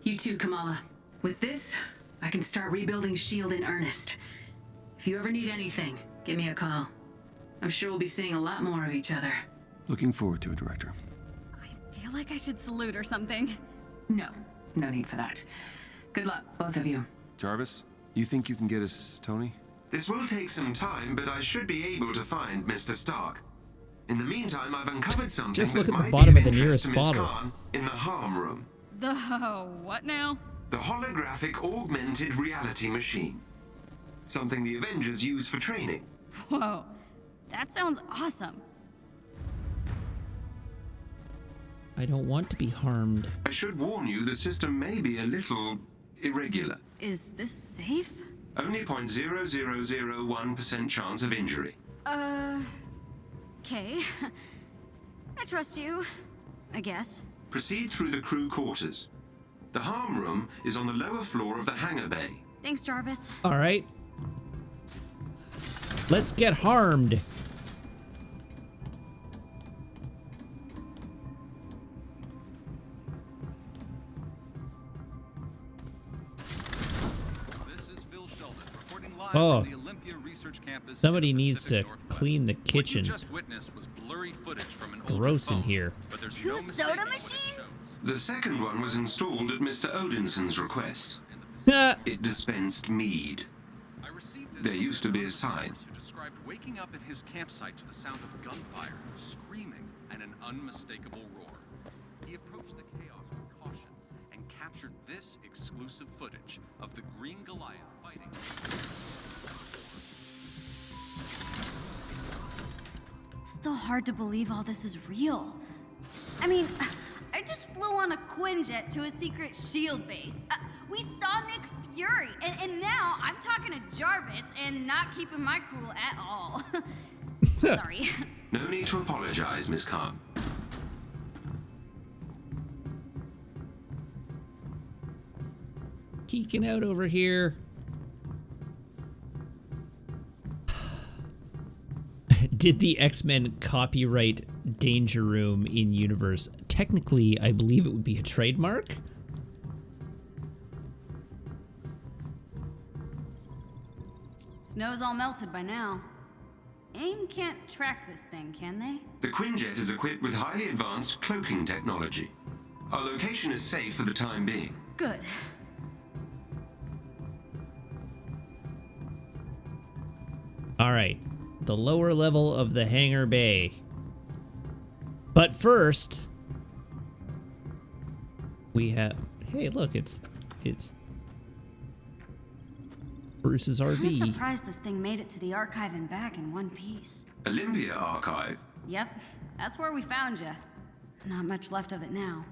You too, Kamala. With this, I can start rebuilding S.H.I.E.L.D. in earnest. If you ever need anything, give me a call. I'm sure we'll be seeing a lot more of each other. Looking forward to it, Director. I feel like I should salute or something. No need for that. Good luck, both of you. Jarvis, you think you can get us Tony? This will take some time, but I should be able to find Mr. Stark. In the meantime, I've uncovered something Just look that at the might bottom be of the interest nearest to Miss bottle. Khan in the harm room. The what now? The holographic augmented reality machine. Something the Avengers use for training. Whoa, that sounds awesome. I don't want to be harmed. I should warn you, the system may be a little irregular. Is this safe? Only 0.0001% chance of injury. Okay. I trust you, I guess. Proceed through the crew quarters. The harm room is on the lower floor of the hangar bay. Thanks, Jarvis. All right. Let's get harmed. Oh, somebody needs to clean the kitchen. What you just witnessed was blurry footage from an Gross in older phone, here. But there's Two no soda mistaking what it machines? shows. The second one was installed at Mr. Odinson's request. It dispensed mead. There used to be a sign. Who described waking up at his campsite to the sound of gunfire, screaming, and an unmistakable roar. He approached the chaos with caution and captured this exclusive footage of the Green Goliath fighting. It's still hard to believe all this is real. I mean, I just flew on a Quinjet to a secret SHIELD base. We saw Nick Fury, and now I'm talking to Jarvis and not keeping my cool at all. Sorry. No need to apologize, Miss Khan. Geeking out over here. Did the X-Men copyright Danger Room in universe? Technically, I believe it would be a trademark. Snow's all melted by now. AIM can't track this thing, can they? The Quinjet is equipped with highly advanced cloaking technology. Our location is safe for the time being. Good. All right, the lower level of the hangar bay. But first, we have. Hey, look, it's Bruce's RV. I'm surprised this thing made it to the archive and back in one piece. Olympia Archive. Yep, that's where we found you. Not much left of it now.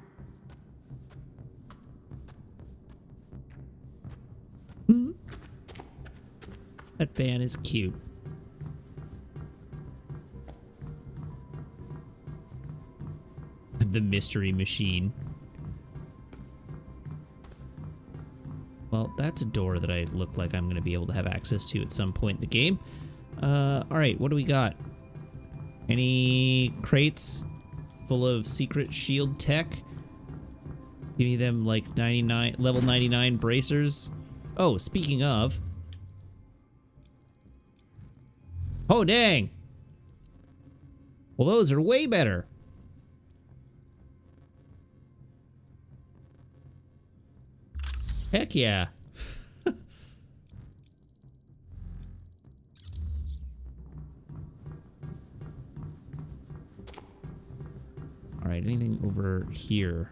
That van is cute. The mystery machine. Well, that's a door that I look like I'm going to be able to have access to at some point in the game. Alright, what do we got? Any crates full of secret shield tech? Give me them like level 99 bracers. Oh, speaking of. Oh, dang. Well, those are way better. Heck yeah. All right, anything over here?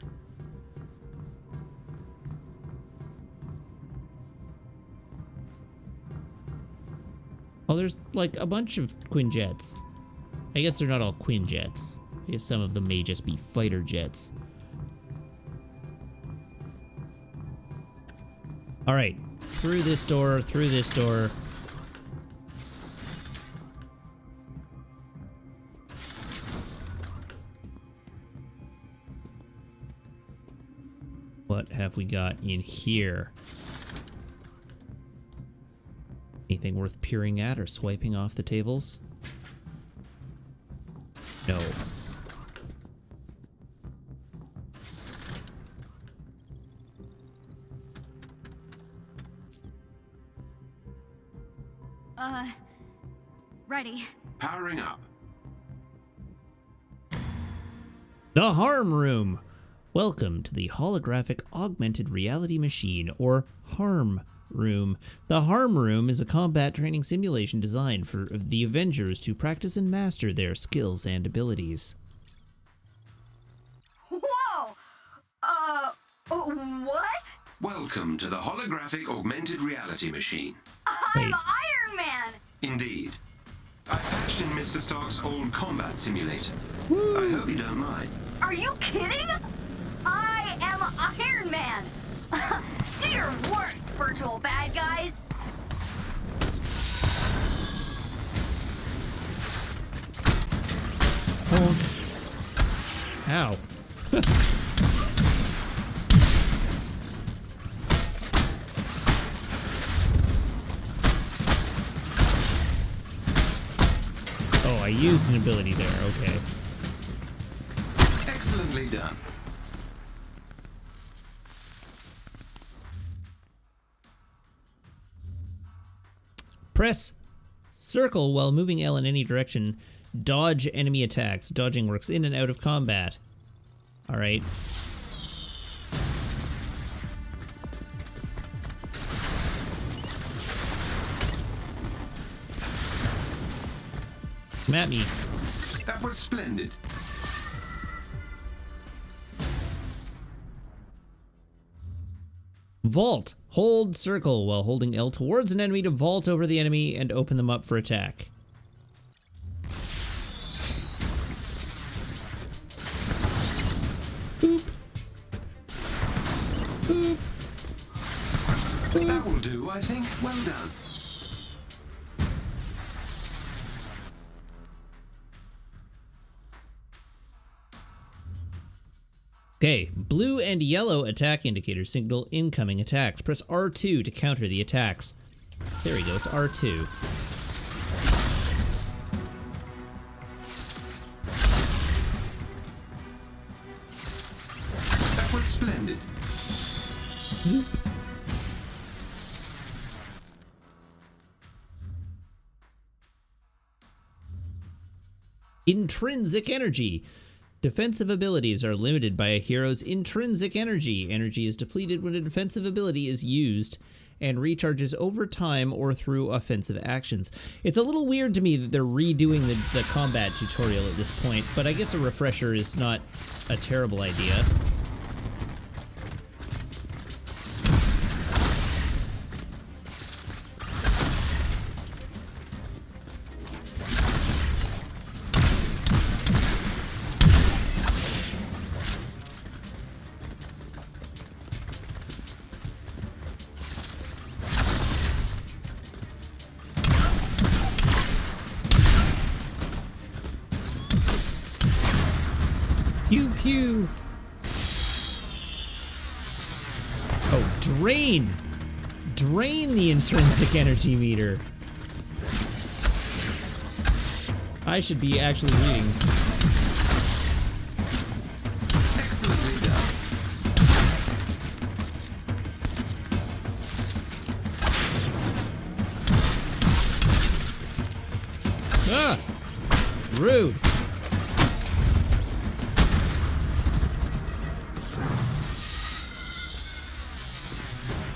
Oh, there's like a bunch of Quinjets. I guess they're not all Quinjets. I guess some of them may just be fighter jets. All right, through this door, through this door. What have we got in here? Anything worth peering at or swiping off the tables? No. Ready. Powering up. The Harm Room. Welcome to the Holographic Augmented Reality Machine, or HARM Room. The HARM Room is a combat training simulation designed for the Avengers to practice and master their skills and abilities. Whoa! What? Welcome to the Holographic Augmented Reality Machine. I'm Wait. Iron Man! Indeed. I patched in Mr. Stark's old combat simulator. I hope you don't mind. Are you kidding? I am Iron Man! Do your worst, virtual bad guys! Oh. Ow. Oh, I used an ability there, okay. Excellently done. Press circle while moving L in any direction. Dodge enemy attacks. Dodging works in and out of combat. Alright. Come at me. That was splendid. Vault. Hold circle while holding L towards an enemy to vault over the enemy and open them up for attack. Boop. Boop. Boop. That will do, I think. Well done. Okay, blue and yellow attack indicators signal incoming attacks. Press R2 to counter the attacks. There we go, it's R2. That was splendid. Zoop. Intrinsic energy. Defensive abilities are limited by a hero's intrinsic energy. Energy is depleted when a defensive ability is used and recharges over time or through offensive actions. It's a little weird to me that they're redoing the combat tutorial at this point, but I guess a refresher is not a terrible idea. Pew pew. Oh, drain. Drain the intrinsic energy meter. I should be actually reading. Excellently done. Ah! Rude.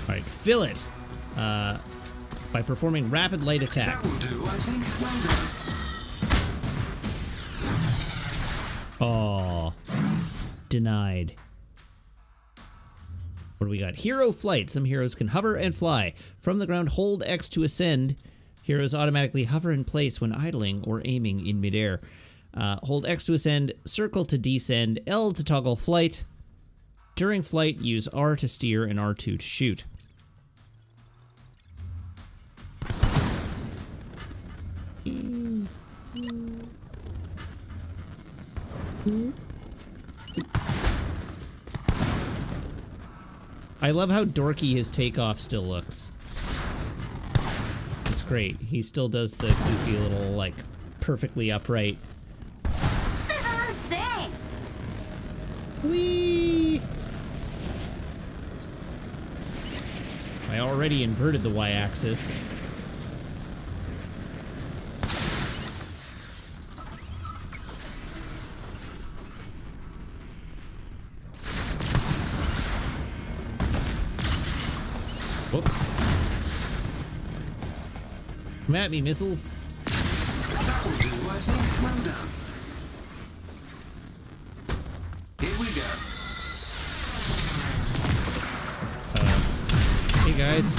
Alright, fill it. By performing rapid light That attacks. will do, I think. Well done. Oh, denied. What do we got? Hero flight. Some heroes can hover and fly. From the ground, hold X to ascend. Heroes automatically hover in place when idling or aiming in midair. Hold X to ascend, circle to descend, L to toggle flight. During flight, use R to steer and R2 to shoot. I love how dorky his takeoff still looks. It's great. He still does the goofy little, like, perfectly upright. This is insane! Whee! I already inverted the y-axis. Whoops. Come at me, missiles. That will do, I think. Well done. Here we go. Hey guys.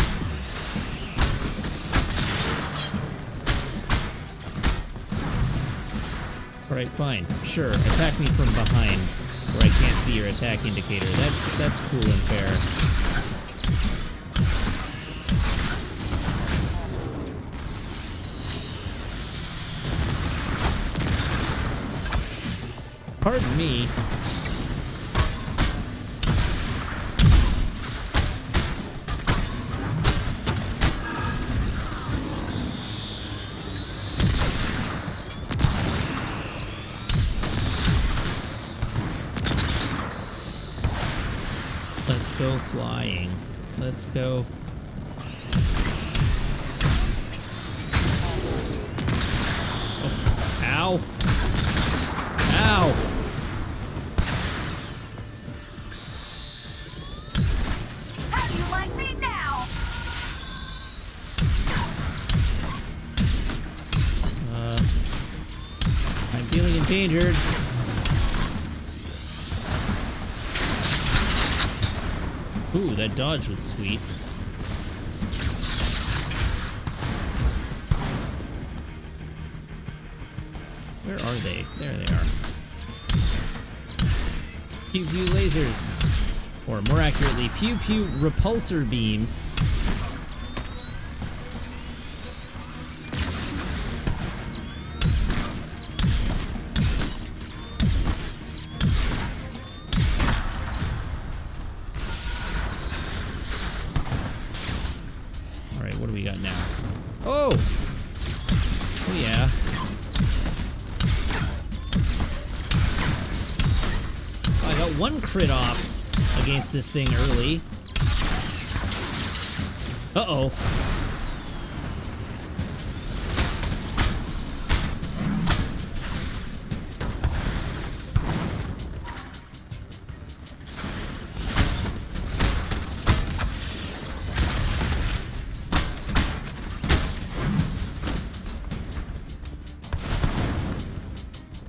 Alright, fine. Sure, attack me from behind, where I can't see your attack indicator. That's cool and fair. Pardon me. Let's go flying. Let's go. Oh, ow. Ow. How do you like me now? Feeling endangered. Ooh, that dodge was sweet. Where are they? There they are. Pew pew lasers. Or more accurately, pew pew repulsor beams. Alright, what do we got now? Oh! Oh yeah. I got one crit off against this thing early. Uh-oh.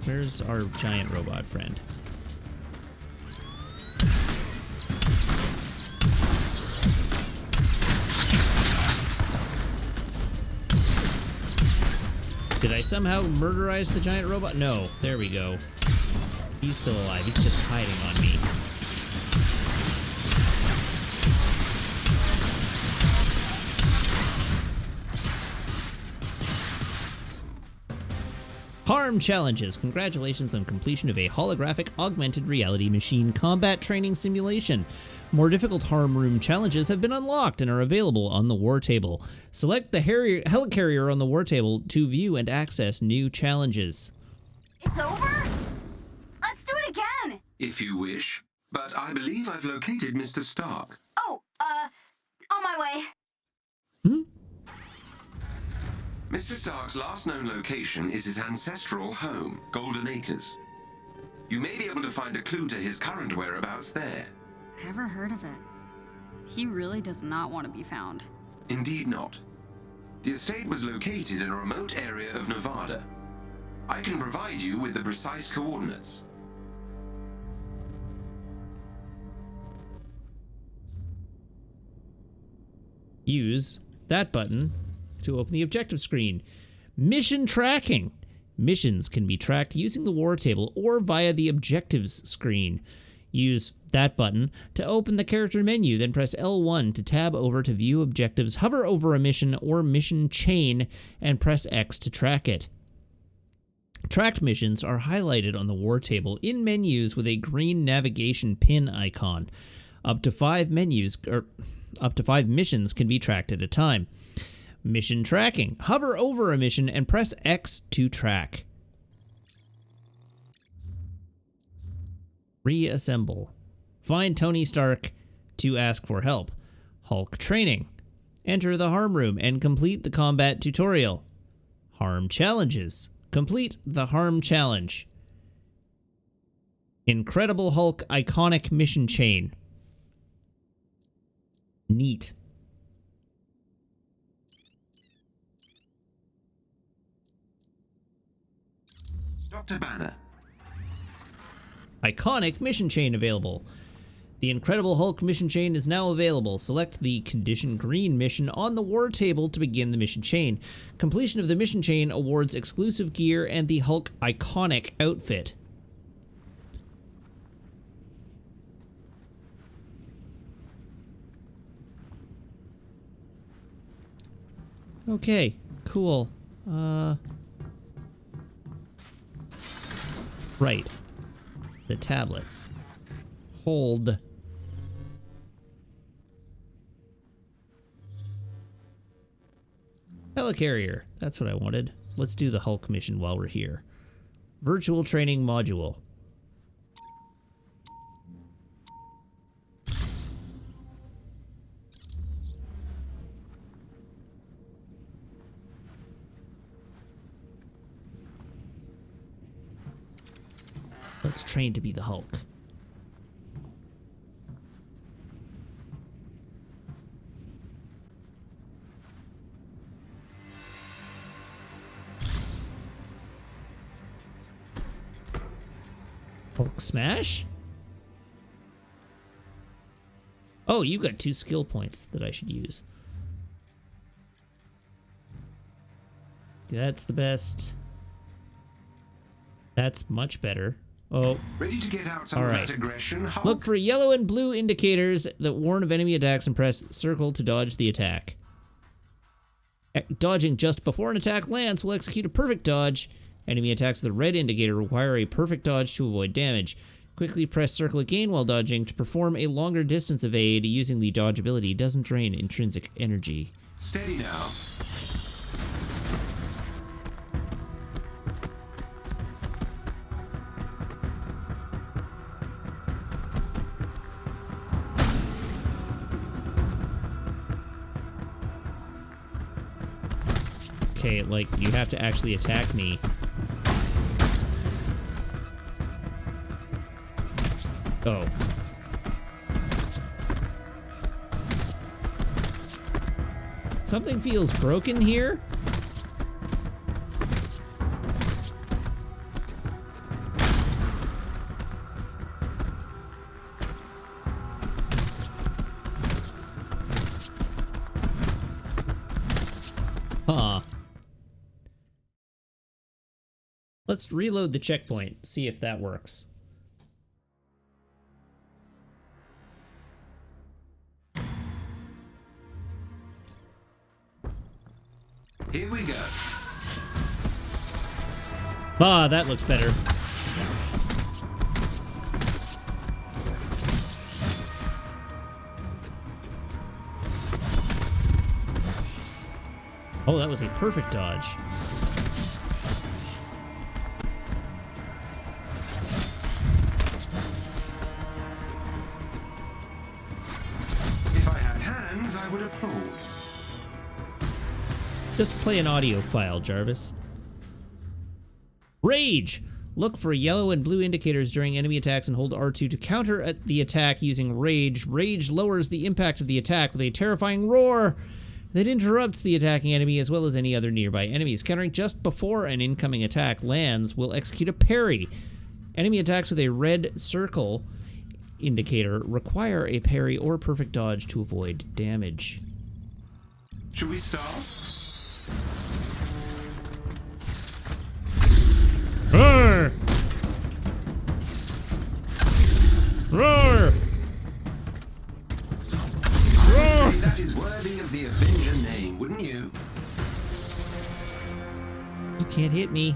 Where's our giant robot friend? Did I somehow murderize the giant robot? No. There we go. He's still alive. He's just hiding on me. Harm challenges. Congratulations on completion of a holographic augmented reality machine combat training simulation. More difficult harm room challenges have been unlocked and are available on the war table. Select the helicarrier on the war table to view and access new challenges. It's over? Let's do it again! If you wish. But I believe I've located Mr. Stark. Oh, on my way. Mr. Stark's last known location is his ancestral home, Golden Acres. You may be able to find a clue to his current whereabouts there. Never heard of it. He really does not want to be found. Indeed not. The estate was located in a remote area of Nevada. I can provide you with the precise coordinates. Use that button to open the objective screen. Mission tracking. Missions can be tracked using the war table or via the objectives screen. Use that button to open the character menu, then press L1 to tab over to view objectives, hover over a mission or mission chain, and press X to track it. Tracked missions are highlighted on the war table in menus with a green navigation pin icon. Up to 5 missions can be tracked at a time. Mission tracking. Hover over a mission and press X to track. Reassemble. Find Tony Stark to ask for help. Hulk training. Enter the harm room and complete the combat tutorial. Harm challenges. Complete the harm challenge. Incredible Hulk iconic mission chain. Neat. Dr. Banner. Iconic mission chain available. The Incredible Hulk mission chain is now available. Select the Condition Green mission on the war table to begin the mission chain. Completion of the mission chain awards exclusive gear and the Hulk iconic outfit. Okay, cool. Right. The tablets. Hold. Helicarrier. That's what I wanted. Let's do the Hulk mission while we're here. Virtual training module. Let's train to be the Hulk. Hulk smash? Oh, you got 2 skill points that I should use. That's the best. That's much better. Oh. Ready to get out some of that aggression, Hulk? Look for yellow and blue indicators that warn of enemy attacks and press circle to dodge the attack. Dodging just before an attack lands will execute a perfect dodge. Enemy attacks with a red indicator require a perfect dodge to avoid damage. Quickly press circle again while dodging to perform a longer distance evade using the dodge ability. Doesn't drain intrinsic energy. Steady now. Okay, like, you have to actually attack me. Oh. Something feels broken here? Huh. Let's reload the checkpoint, see if that works. Here we go. Ah, that looks better. Oh, that was a perfect dodge. If I had hands, I would applaud. Just play an audio file, Jarvis. Rage! Look for yellow and blue indicators during enemy attacks and hold R2 to counter the attack using Rage. Rage lowers the impact of the attack with a terrifying roar that interrupts the attacking enemy as well as any other nearby enemies. Countering just before an incoming attack lands will execute a parry. Enemy attacks with a red circle indicator require a parry or perfect dodge to avoid damage. Should we start? Roar! Roar! I'd say that is worthy of the Avenger name, wouldn't you? You can't hit me.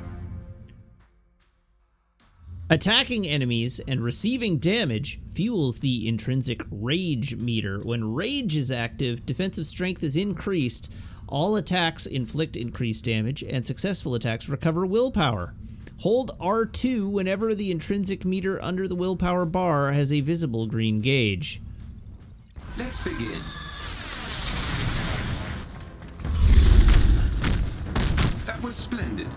Attacking enemies and receiving damage fuels the intrinsic rage meter. When rage is active, defensive strength is increased. All attacks inflict increased damage, and successful attacks recover willpower. Hold R2 whenever the intrinsic meter under the willpower bar has a visible green gauge. Let's begin. That was splendid.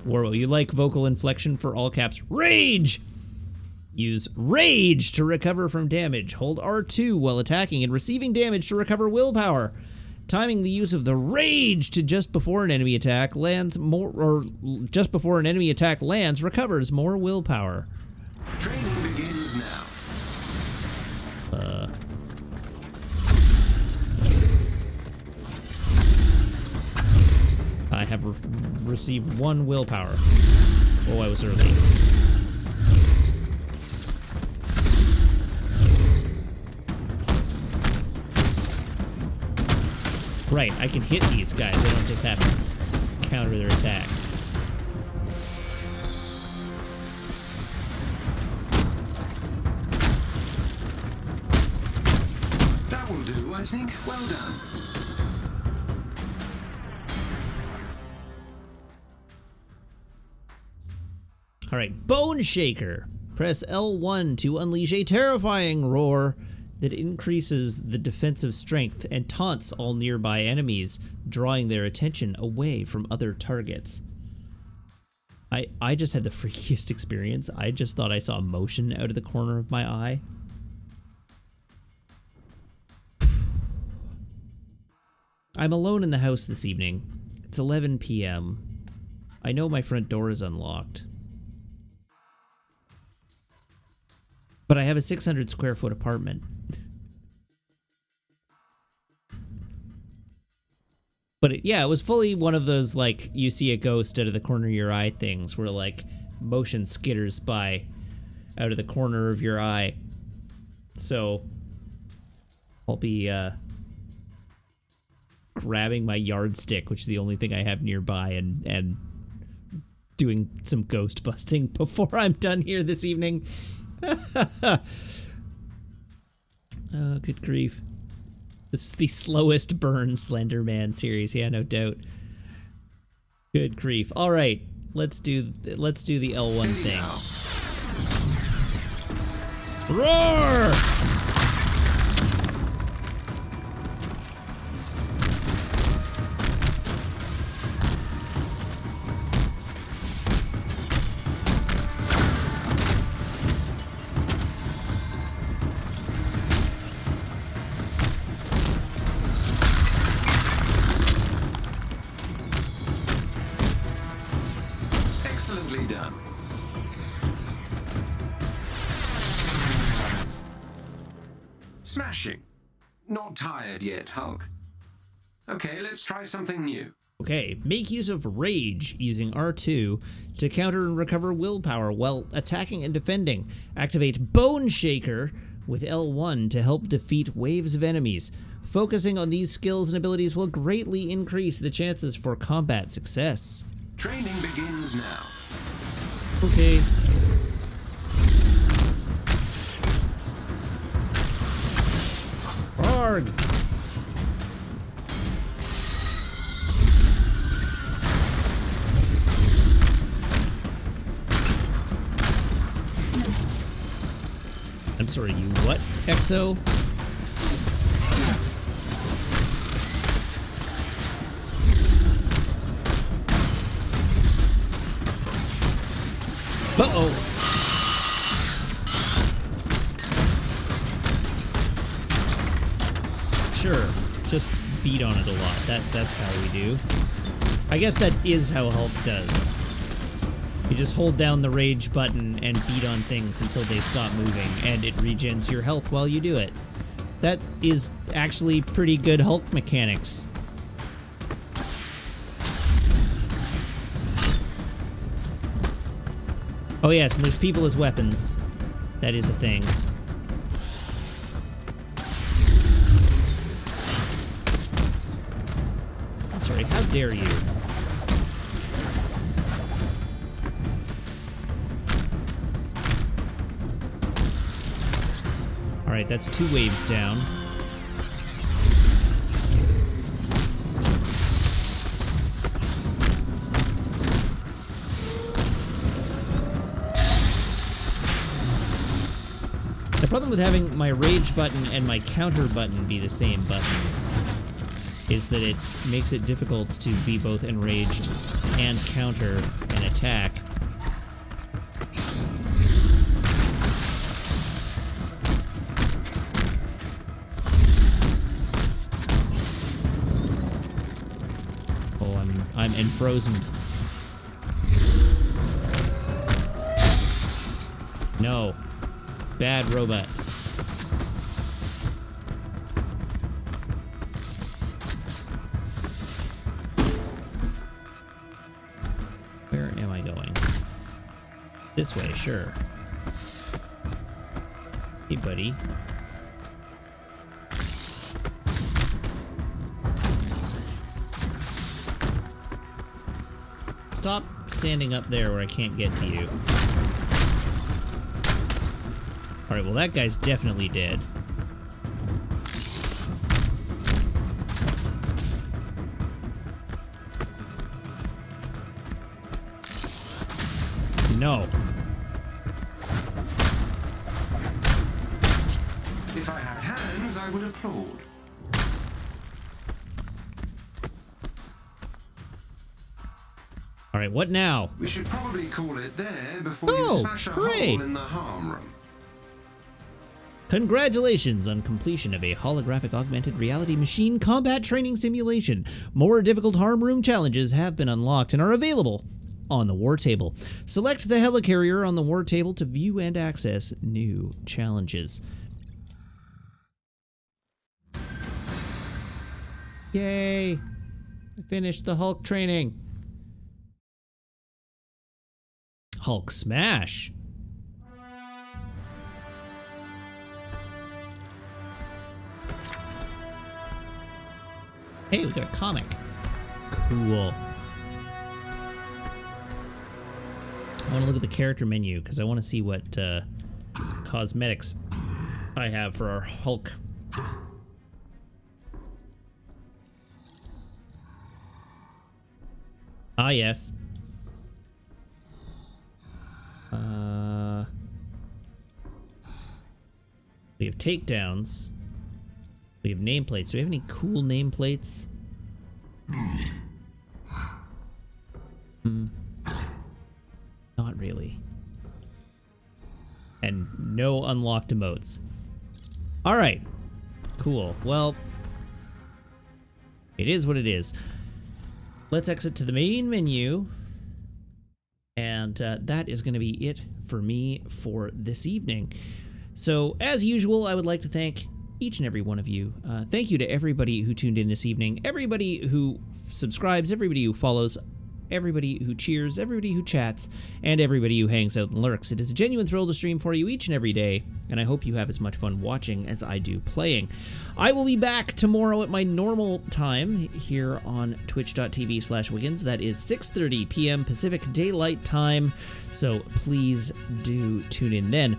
Warwell, you like vocal inflection for all caps. Rage! Use Rage to recover from damage. Hold R2 while attacking and receiving damage to recover willpower. Timing the use of the Rage to just before an enemy attack lands more, or just before an enemy attack lands, recovers more willpower. Training begins now. I have received 1 willpower. Oh, I was early. Right, I can hit these guys. I don't just have to counter their attacks. That will do, I think. Well done. All right, Bone Shaker. Press L1 to unleash a terrifying roar that increases the defensive strength and taunts all nearby enemies, drawing their attention away from other targets. I just had the freakiest experience. I just thought I saw motion out of the corner of my eye. I'm alone in the house this evening. It's 11 p.m. I know my front door is unlocked. But I have a 600 square foot apartment. But yeah, it was fully one of those, like, you see a ghost out of the corner of your eye things where, like, motion skitters by out of the corner of your eye. So I'll be grabbing my yardstick, which is the only thing I have nearby, and doing some ghost busting before I'm done here this evening. Oh, good grief. This is the slowest burn Slender Man series, yeah, no doubt. Good grief. All right, let's do the L1 thing. Roar! Excellently done. Smashing. Not tired yet, Hulk. Okay, let's try something new. Okay, make use of Rage using R2 to counter and recover willpower while attacking and defending. Activate Bone Shaker with L1 to help defeat waves of enemies. Focusing on these skills and abilities will greatly increase the chances for combat success. Training begins now. Okay. Arg! I'm sorry, you what, Exo? Uh-oh. Sure, just beat on it a lot. That's how we do. I guess that is how Hulk does. You just hold down the rage button and beat on things until they stop moving, and it regens your health while you do it. That is actually pretty good Hulk mechanics. Oh yes, and there's people as weapons. That is a thing. I'm sorry, how dare you? Alright, that's 2 waves down. The problem with having my rage button and my counter button be the same button is that it makes it difficult to be both enraged and counter an attack. Oh, I'm enfrozen. No. Bad robot. Where am I going? This way, sure. Hey, buddy. Stop standing up there where I can't get to you. Alright, well that guy's definitely dead. No. If I had hands, I would applaud. Alright, what now? We should probably call it there before Oh, you smash a hooray. hole in the harm room. Congratulations on completion of a holographic augmented reality machine combat training simulation. More difficult harm room challenges have been unlocked and are available on the war table. Select the helicarrier on the war table to view and access new challenges. Yay! I finished the Hulk training. Hulk smash. Hey, we got a comic. Cool. I want to look at the character menu because I want to see what cosmetics I have for our Hulk. Ah, yes. We have takedowns. We have nameplates. Do we have any cool nameplates? Not really. And no unlocked emotes. Alright. Cool. Well, it is what it is. Let's exit to the main menu. And that is going to be it for me for this evening. So, as usual, I would like to thank each and every one of you. Thank you to everybody who tuned in this evening, everybody who subscribes, everybody who follows, everybody who cheers, everybody who chats, and everybody who hangs out and lurks. It is a genuine thrill to stream for you each and every day, and I hope you have as much fun watching as I do playing. I will be back tomorrow at my normal time here on twitch.tv/Wiggins. That is 6:30 p.m. Pacific Daylight Time, so please do tune in then.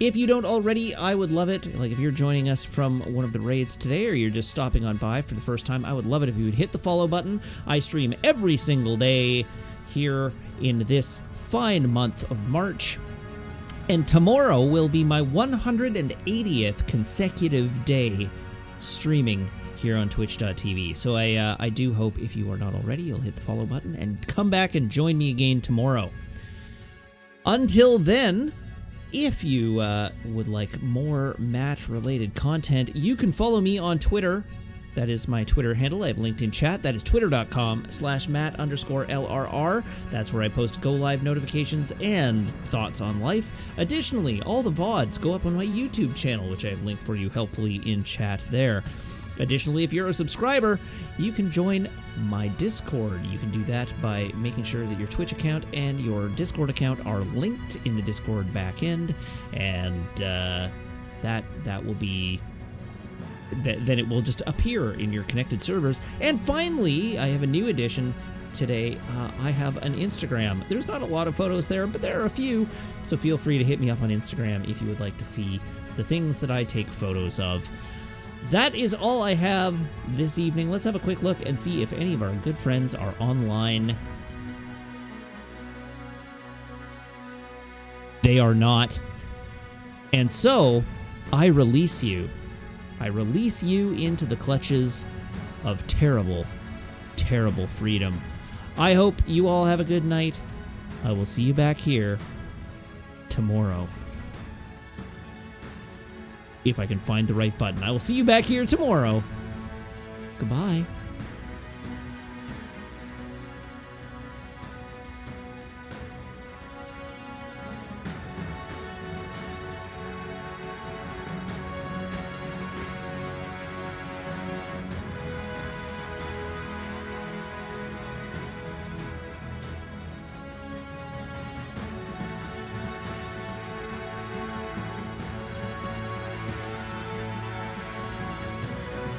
If you don't already, I would love it. Like if you're joining us from one of the raids today or you're just stopping on by for the first time, I would love it if you would hit the follow button. I stream every single day here in this fine month of March. And tomorrow will be my 180th consecutive day streaming here on twitch.tv. So I do hope if you are not already, you'll hit the follow button and come back and join me again tomorrow. Until then, if you would like more Matt-related content, you can follow me on Twitter. That is my Twitter handle. I have linked in chat. That is twitter.com/Matt_LRR. That's where I post go-live notifications and thoughts on life. Additionally, all the VODs go up on my YouTube channel, which I have linked for you helpfully in chat there. Additionally, if you're a subscriber, you can join my Discord. You can do that by making sure that your Twitch account and your Discord account are linked in the Discord backend, and that will be... then it will just appear in your connected servers. And finally, I have a new addition today. I have an Instagram. There's not a lot of photos there, but there are a few, so feel free to hit me up on Instagram if you would like to see the things that I take photos of. That is all I have this evening. Let's have a quick look and see if any of our good friends are online. They are not. And so, I release you. I release you into the clutches of terrible, terrible freedom. I hope you all have a good night. I will see you back here tomorrow. If I can find the right button. I will see you back here tomorrow. Goodbye.